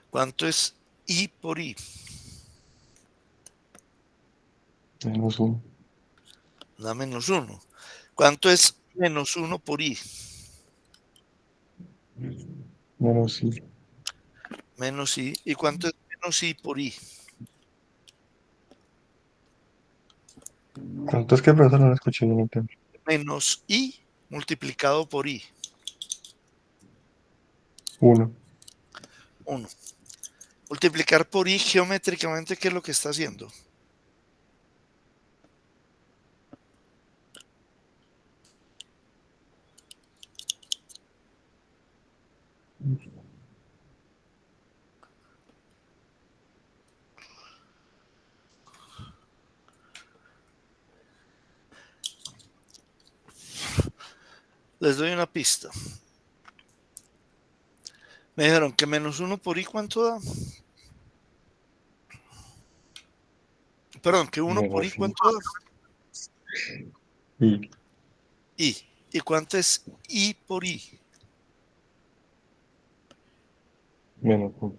¿Cuánto es i por i?
menos uno.
Da menos 1. ¿Cuánto es menos 1 por i?
Menos i.
Menos i. ¿Y cuánto es menos i por i?
¿Cuánto es que, profesor? No lo escuché, no lo entiendo.
Menos i multiplicado por i.
1.
1. Multiplicar por i geométricamente, ¿qué es lo que está haciendo? Les doy una pista. Me dijeron que menos 1 por i, ¿cuánto da? Perdón, que 1 por i,
Menos
¿cuánto da?
i.
I. ¿Y cuánto es i por i?
Menos 1.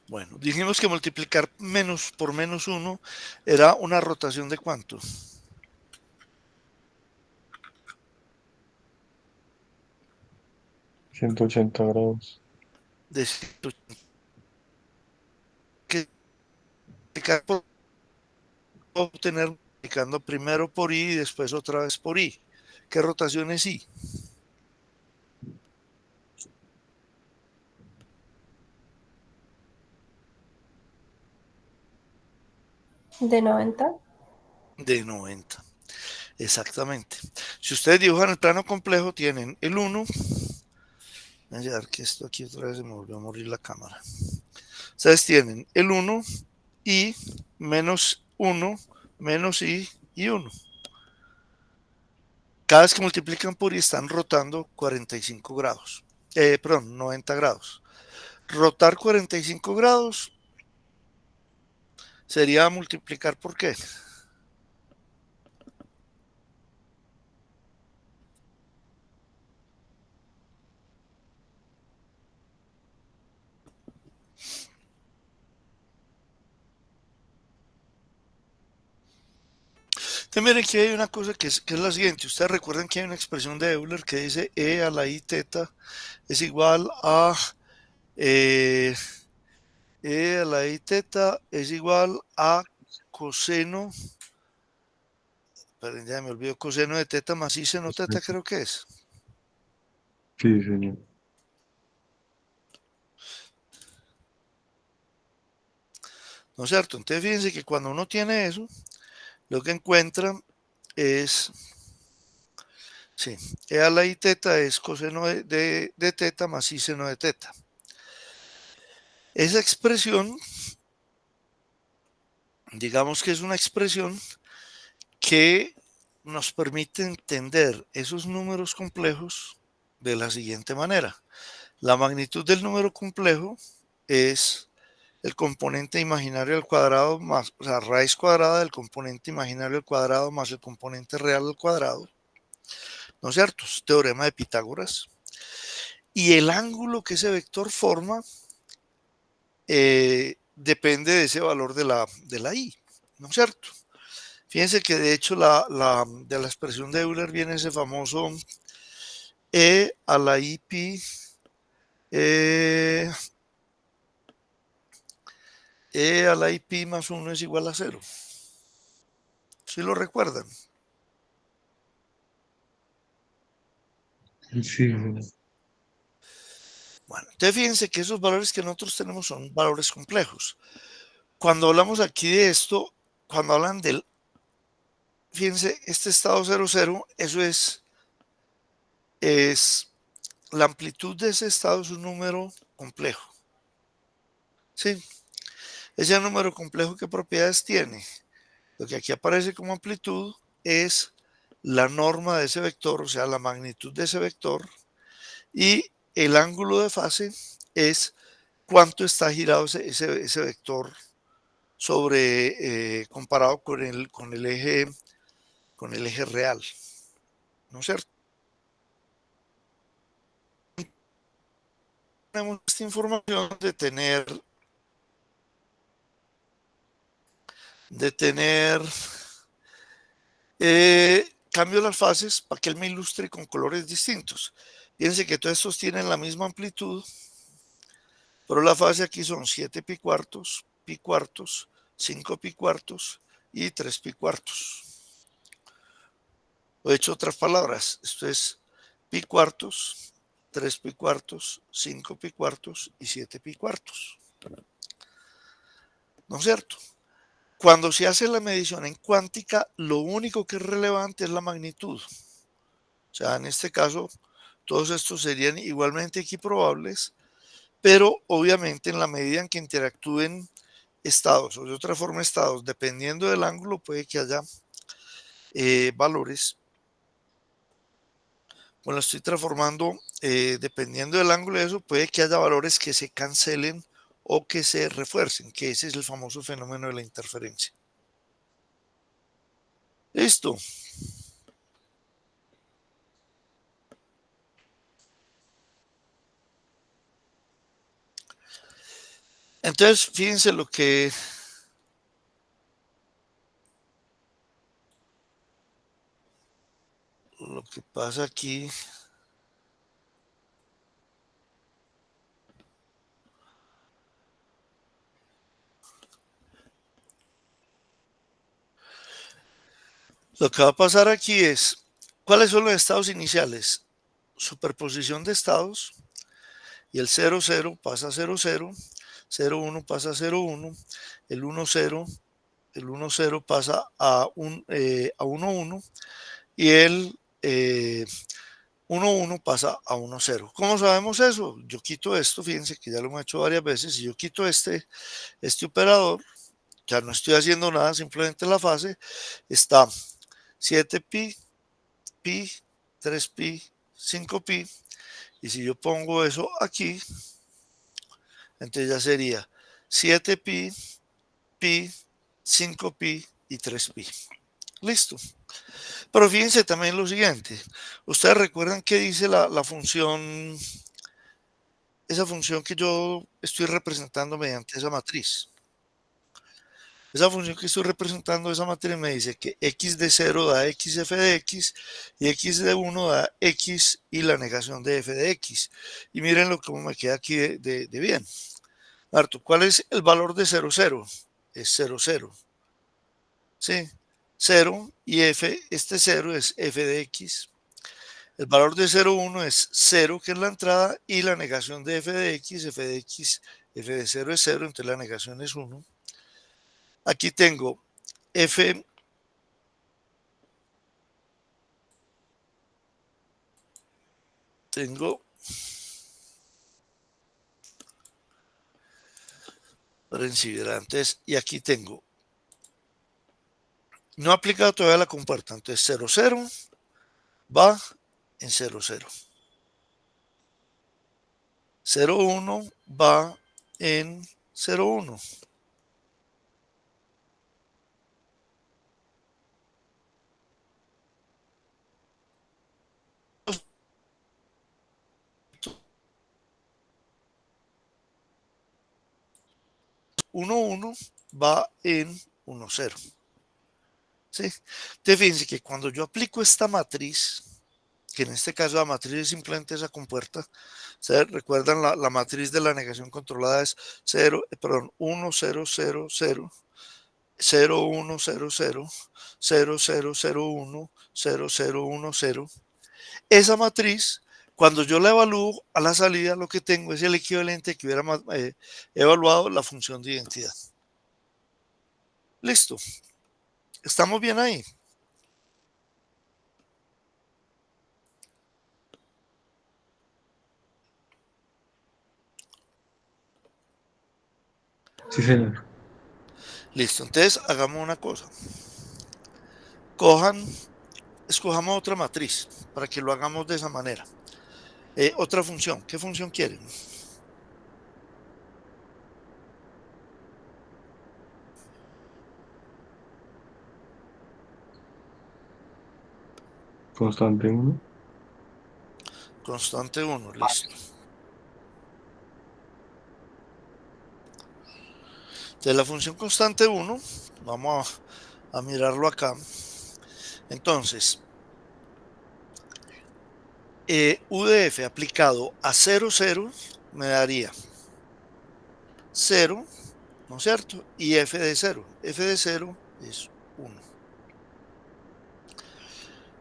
Bueno, dijimos que multiplicar menos por menos 1 era una rotación de ¿cuánto?
180 grados.
De 180. Que multiplicar por obtener multiplicando primero por i y después otra vez por i. ¿Qué rotación es i?
De 90.
De 90. Exactamente. Si ustedes dibujan el plano complejo, tienen el 1. Voy a llevar que esto aquí otra vez se me volvió a morir la cámara. Ustedes tienen el 1 y menos 1 menos i y 1. Cada vez que multiplican por i están rotando 45 grados. Perdón, 90 grados. Rotar 45 grados sería multiplicar por qué. Entonces miren que hay una cosa que es la siguiente. Ustedes recuerdan que hay una expresión de Euler que dice e a la i teta es igual a eh, e a la i teta es igual a coseno, pero ya me olvido, coseno de teta más i seno teta creo que es.
Sí, señor.
¿No es cierto? Entonces fíjense que cuando uno tiene eso, lo que encuentra es, sí, e a la i teta es coseno de teta más i seno de teta. Esa expresión, digamos que es una expresión que nos permite entender esos números complejos de la siguiente manera. La magnitud del número complejo es el componente imaginario al cuadrado más, o sea, raíz cuadrada del componente imaginario al cuadrado más el componente real al cuadrado. ¿No es cierto? Es teorema de Pitágoras. Y el ángulo que ese vector forma depende de ese valor de la i. ¿No es cierto? Fíjense que de hecho de la expresión de Euler viene ese famoso e a la i pi e a la i pi más 1 es igual a 0. ¿Sí lo recuerdan?
Sí, señor.
Bueno, entonces fíjense que esos valores que nosotros tenemos son valores complejos. Cuando hablamos aquí de esto, cuando hablan del, fíjense, este estado 0,0, eso es la amplitud de ese estado es un número complejo. ¿Sí? Ese número complejo, ¿qué propiedades tiene? Lo que aquí aparece como amplitud es la norma de ese vector, o sea, la magnitud de ese vector, y el ángulo de fase es cuánto está girado ese vector sobre comparado con el eje real, ¿no es cierto? Tenemos esta información de tener cambio las fases para que él me ilustre con colores distintos. Fíjense que todos estos tienen la misma amplitud, pero la fase aquí son 7 pi cuartos, 5 pi cuartos y 3 pi cuartos. O hecho otras palabras, esto es pi cuartos, 3 pi cuartos, 5 pi cuartos y 7 pi cuartos. ¿No es cierto? Cuando se hace la medición en cuántica, lo único que es relevante es la magnitud. O sea, en este caso, todos estos serían igualmente equiprobables, pero obviamente en la medida en que interactúen estados, o de otra forma estados, dependiendo del ángulo, puede que haya valores. Bueno, estoy transformando, dependiendo del ángulo de eso, puede que haya valores que se cancelen o que se refuercen, que ese es el famoso fenómeno de la interferencia. Listo. Entonces, fíjense lo que pasa aquí. Lo que va a pasar aquí es, ¿cuáles son los estados iniciales? Superposición de estados, y el 0, 0 pasa a 0, 0, 0, 1 pasa a 0, 1, el 1, 0, el 1, 0 pasa a 1, 1, y el 1, 1 pasa a 1, 0. ¿Cómo sabemos eso? Yo quito esto, fíjense que ya lo hemos hecho varias veces, si yo quito este operador, ya no estoy haciendo nada, simplemente la fase está 7 pi, pi, 3 pi, 5 pi, y si yo pongo eso aquí, entonces ya sería 7 pi, pi, 5 pi y 3 pi. Listo. Pero fíjense también lo siguiente. Ustedes recuerdan que dice la función, esa función que yo estoy representando mediante esa matriz. Esa función que estoy representando, esa matriz me dice que x de 0 da x f de x y x de 1 da x y la negación de f de x. Y miren lo que me queda aquí de bien. Harto, ¿cuál es el valor de 0, 0? Es 0, 0. ¿Sí? 0 y f, este 0 es f de x. El valor de 0, 1 es 0, que es la entrada, y la negación de f de x, f de x, f de 0 es 0, entonces la negación es 1. Aquí tengo f tengo antes, y aquí tengo no aplicado todavía la compuerta, entonces 0, 0 va en 0, 0. 0, 1 va en 0, 1. Uno, 1 va en 1, 0. ¿Sí? Entonces fíjense que cuando yo aplico esta matriz, que en este caso la matriz es simplemente esa compuerta, ¿ustedes recuerdan la matriz de la negación controlada es 0, perdón, 1, 0, 0, 0, 0, 1, 0, 0, 0, 0, 0, 1, 0, 0, 1, 0. Esa matriz, cuando yo la evalúo a la salida, lo que tengo es el equivalente que hubiera evaluado la función de identidad. Listo. ¿Estamos bien ahí?
Sí, señor.
Listo. Entonces, hagamos una cosa. Escojamos otra matriz para que lo hagamos de esa manera. Otra función. ¿Qué función quieren?
Constante 1.
Constante 1, listo. Entonces, la función constante 1, vamos a mirarlo acá. Entonces, U de f aplicado a 0, 0 me daría 0, ¿no es cierto? Y f de 0. F de 0 es 1.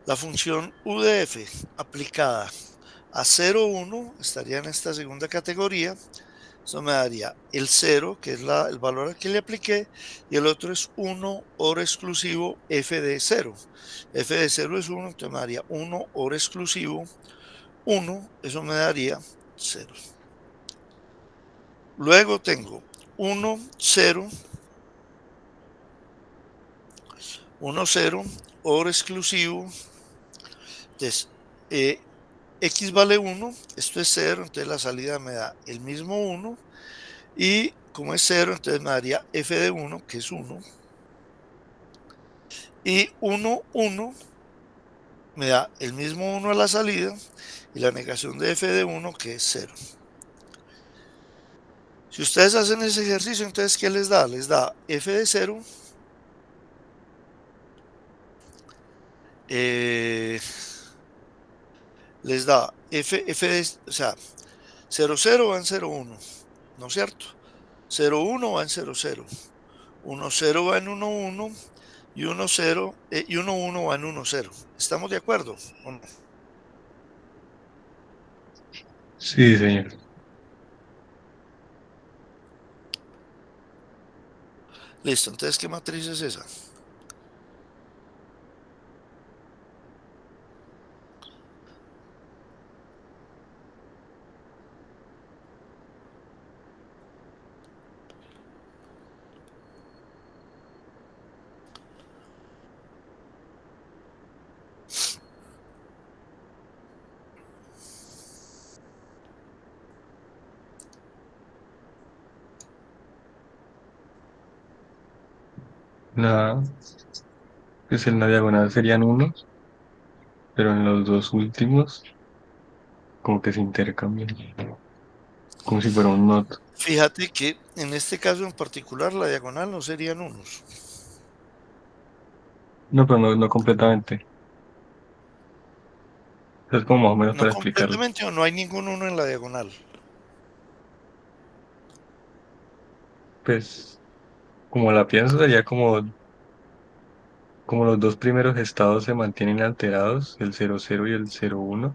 La función U de f aplicada a 0, 1 estaría en esta segunda categoría. Eso me daría el 0, que es el valor al que le apliqué, y el otro es 1 OR exclusivo f de 0. F de 0 es 1, entonces me daría 1 OR exclusivo 1, eso me daría 0. Luego tengo 1, 0, 1, 0, OR exclusivo. Entonces, x vale 1, esto es 0, entonces la salida me da el mismo 1. Y como es 0, entonces me daría f de 1, que es 1. Y 1, 1 me da el mismo 1 a la salida y la negación de f de 1, que es 0. Si ustedes hacen ese ejercicio, entonces, ¿qué les da? Les da f de 0, les da f de, o sea, 0, 0 va en 0, 1, ¿no es cierto? 0, 1 va en 0, 0. 1, 0 va en 1, 1 y 1, 0 y 1, 1 va en 1, 0. ¿Estamos de acuerdo o no?
Sí, señor.
Listo, entonces, ¿qué matriz es esa?
Nada, pues en la diagonal serían unos, pero en los dos últimos como que se intercambian, como si fuera un not.
Fíjate que en este caso en particular la diagonal no serían unos.
No, pero no, no completamente. Es como más o menos
No
para explicarlo.
completamente o no hay ningún uno en la diagonal.
Pues como la pienso sería como los dos primeros estados se mantienen alterados, el 00 y el 01.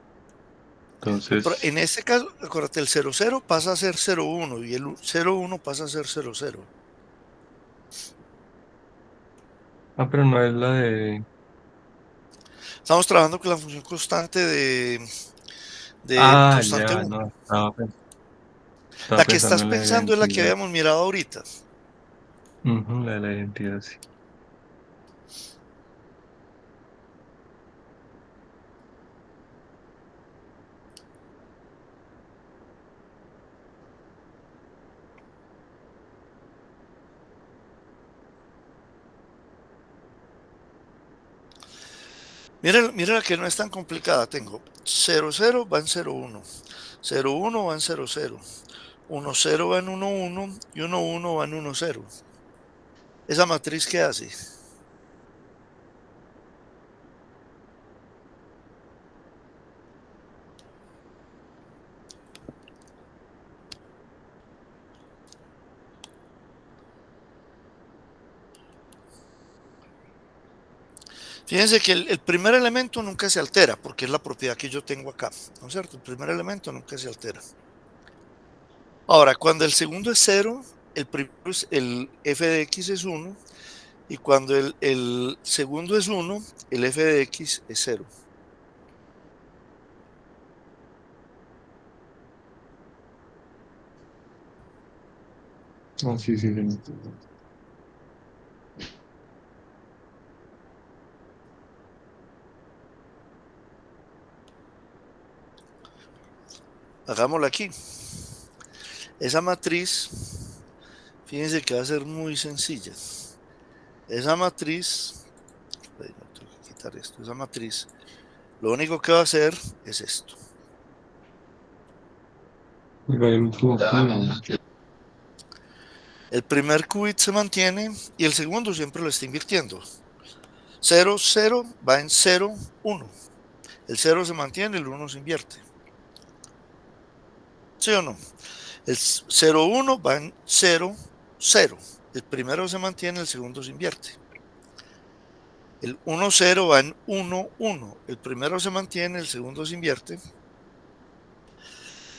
Pero en
Entonces,
este caso, acuérdate, el 00 pasa a ser 01 y el 01 pasa a ser 00.
pero no es la de...
Estamos trabajando con la función constante de
Ah,
constante
ya,
1.
no, estaba
La que
pensando
estás
en la
pensando es la que
identidad.
habíamos mirado ahorita.
Ujú, la de la identidad, sí.
Mira, mira la que no es tan complicada. Tengo 00 va en 01, 01 va en 00, 10 va en 11 y 11 va en 10. ¿Esa matriz qué hace? Fíjense que el primer elemento nunca se altera, porque es la propiedad que yo tengo acá, ¿no es cierto? El primer elemento nunca se altera. Ahora, cuando el segundo es 0, el f de x es 1, y cuando el segundo es 1, el f de x es 0.
Ah, sí, sí, sí.
Hagámoslo aquí. Esa matriz, fíjense que va a ser muy sencilla. Esa matriz, tengo que quitar esto, esa matriz, lo único que va a hacer es esto. El primer qubit se mantiene y el segundo siempre lo está invirtiendo. 0, 0 va en 0, 1. El 0 se mantiene, el 1 se invierte. ¿Sí o no? El 0, 1 va en 0, 0. El primero se mantiene, el segundo se invierte. El 1, 0 va en 1, 1. El primero se mantiene, el segundo se invierte.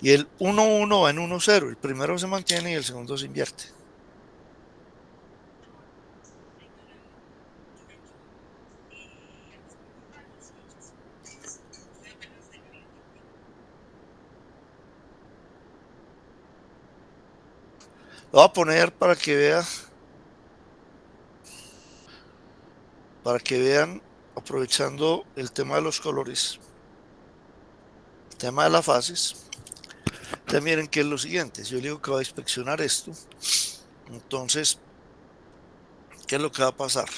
Y el 1, 1 va en 1, 0. El primero se mantiene y el segundo se invierte. Lo voy a poner para que vean, aprovechando el tema de los colores, el tema de las fases. Entonces miren que es lo siguiente, si yo le digo que voy a inspeccionar esto, entonces, ¿qué es lo que va a pasar?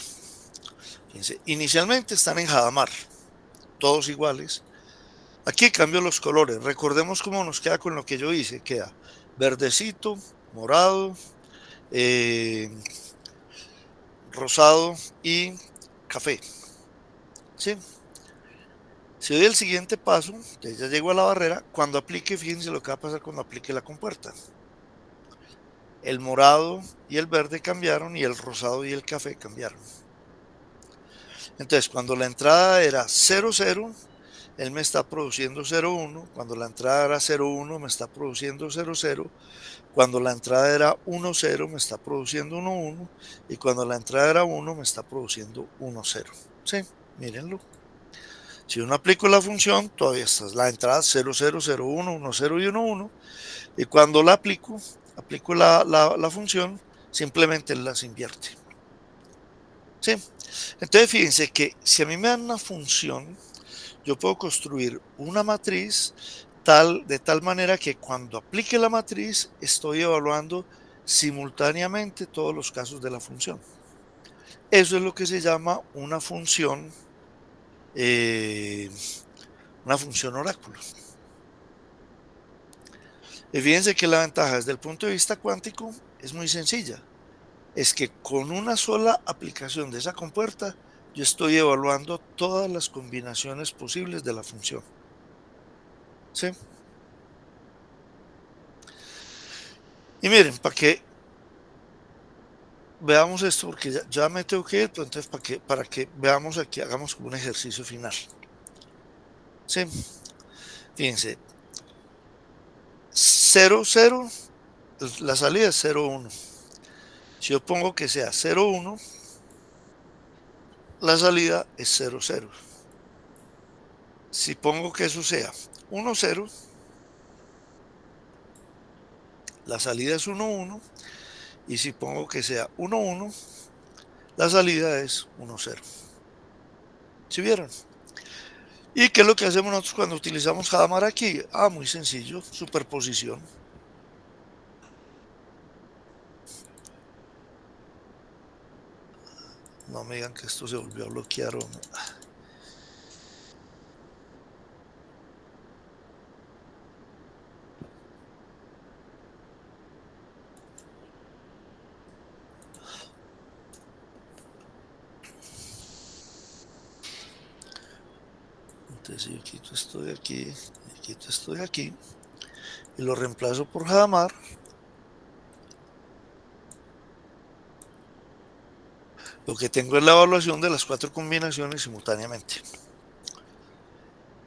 Fíjense, inicialmente están en Hadamar, todos iguales. Aquí cambio los colores, recordemos cómo nos queda con lo que yo hice, queda verdecito, morado, eh, rosado y café. ¿Sí? Si doy el siguiente paso, ya llego a la barrera, cuando aplique, fíjense lo que va a pasar cuando aplique la compuerta. El morado y el verde cambiaron y el rosado y el café cambiaron. Entonces, cuando la entrada era 0, 0, él me está produciendo 0, 1. Cuando la entrada era 0, 1, me está produciendo 0, 0. Cuando la entrada era 1, 0, me está produciendo 1, 1. Y cuando la entrada era 1, me está produciendo 1, 0. Sí, mírenlo. Si uno aplico la función, todavía está la entrada 0, 0, 0, 1, 1, 0 y 1, 1. Y cuando la aplico la función, simplemente las invierte. ¿Sí? Entonces, fíjense que si a mí me dan una función, yo puedo construir una matriz de tal manera que cuando aplique la matriz, estoy evaluando simultáneamente todos los casos de la función. Eso es lo que se llama eh, una función oráculo. Y fíjense que la ventaja desde el punto de vista cuántico es muy sencilla. Es que con una sola aplicación de esa compuerta, yo estoy evaluando todas las combinaciones posibles de la función. ¿Sí? Y miren, para que veamos esto, porque ya me tengo que ir, pero entonces para que veamos aquí, hagamos como un ejercicio final. ¿Sí? Fíjense, 0, 0, la salida es 0, 1. Si yo pongo que sea 0, 1, la salida es 0, 0. Si pongo que eso sea 1, 0, la salida es 1, 1. Y si pongo que sea 1, 1, la salida es 1, 0. ¿Sí vieron? ¿Y qué es lo que hacemos nosotros cuando utilizamos Hadamard aquí? Ah, muy sencillo, superposición. No me digan que esto se volvió a bloquear o no. Entonces si yo quito esto de aquí, quito esto de aquí y lo reemplazo por Hadamard, lo que tengo es la evaluación de las 4 combinaciones simultáneamente.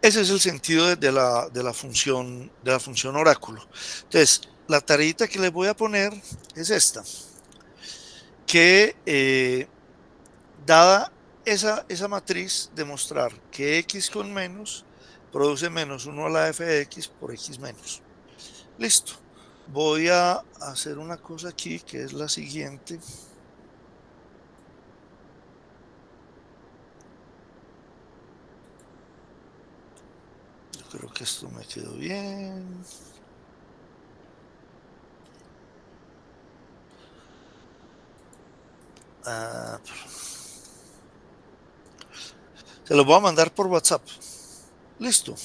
Ese es el sentido de la función oráculo. Entonces, la tareita que les voy a poner es esta, que dada esa matriz, demostrar que x con menos produce menos 1 a la f de x por x menos. Listo. Voy a hacer una cosa aquí que es la siguiente. Yo creo que esto me quedó bien. Ah, se los voy a mandar por WhatsApp. Listo.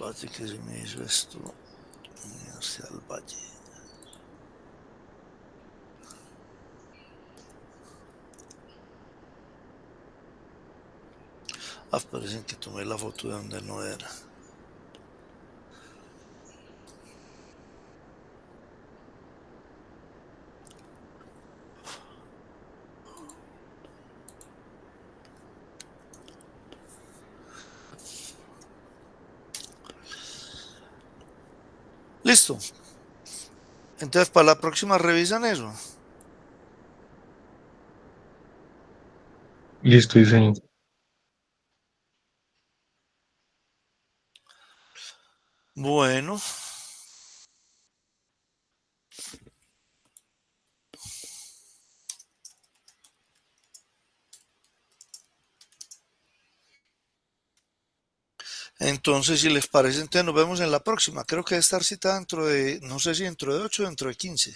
Valle que se me hizo esto. Universidad del Valle. Ah, parecen que tomé la foto de donde no era. Listo. Entonces, para la próxima revisan eso.
Listo, diseño.
Bueno, entonces si les parece, entonces nos vemos en la próxima. Creo que debe estar cita dentro de, no sé si dentro de 8 o dentro de 15.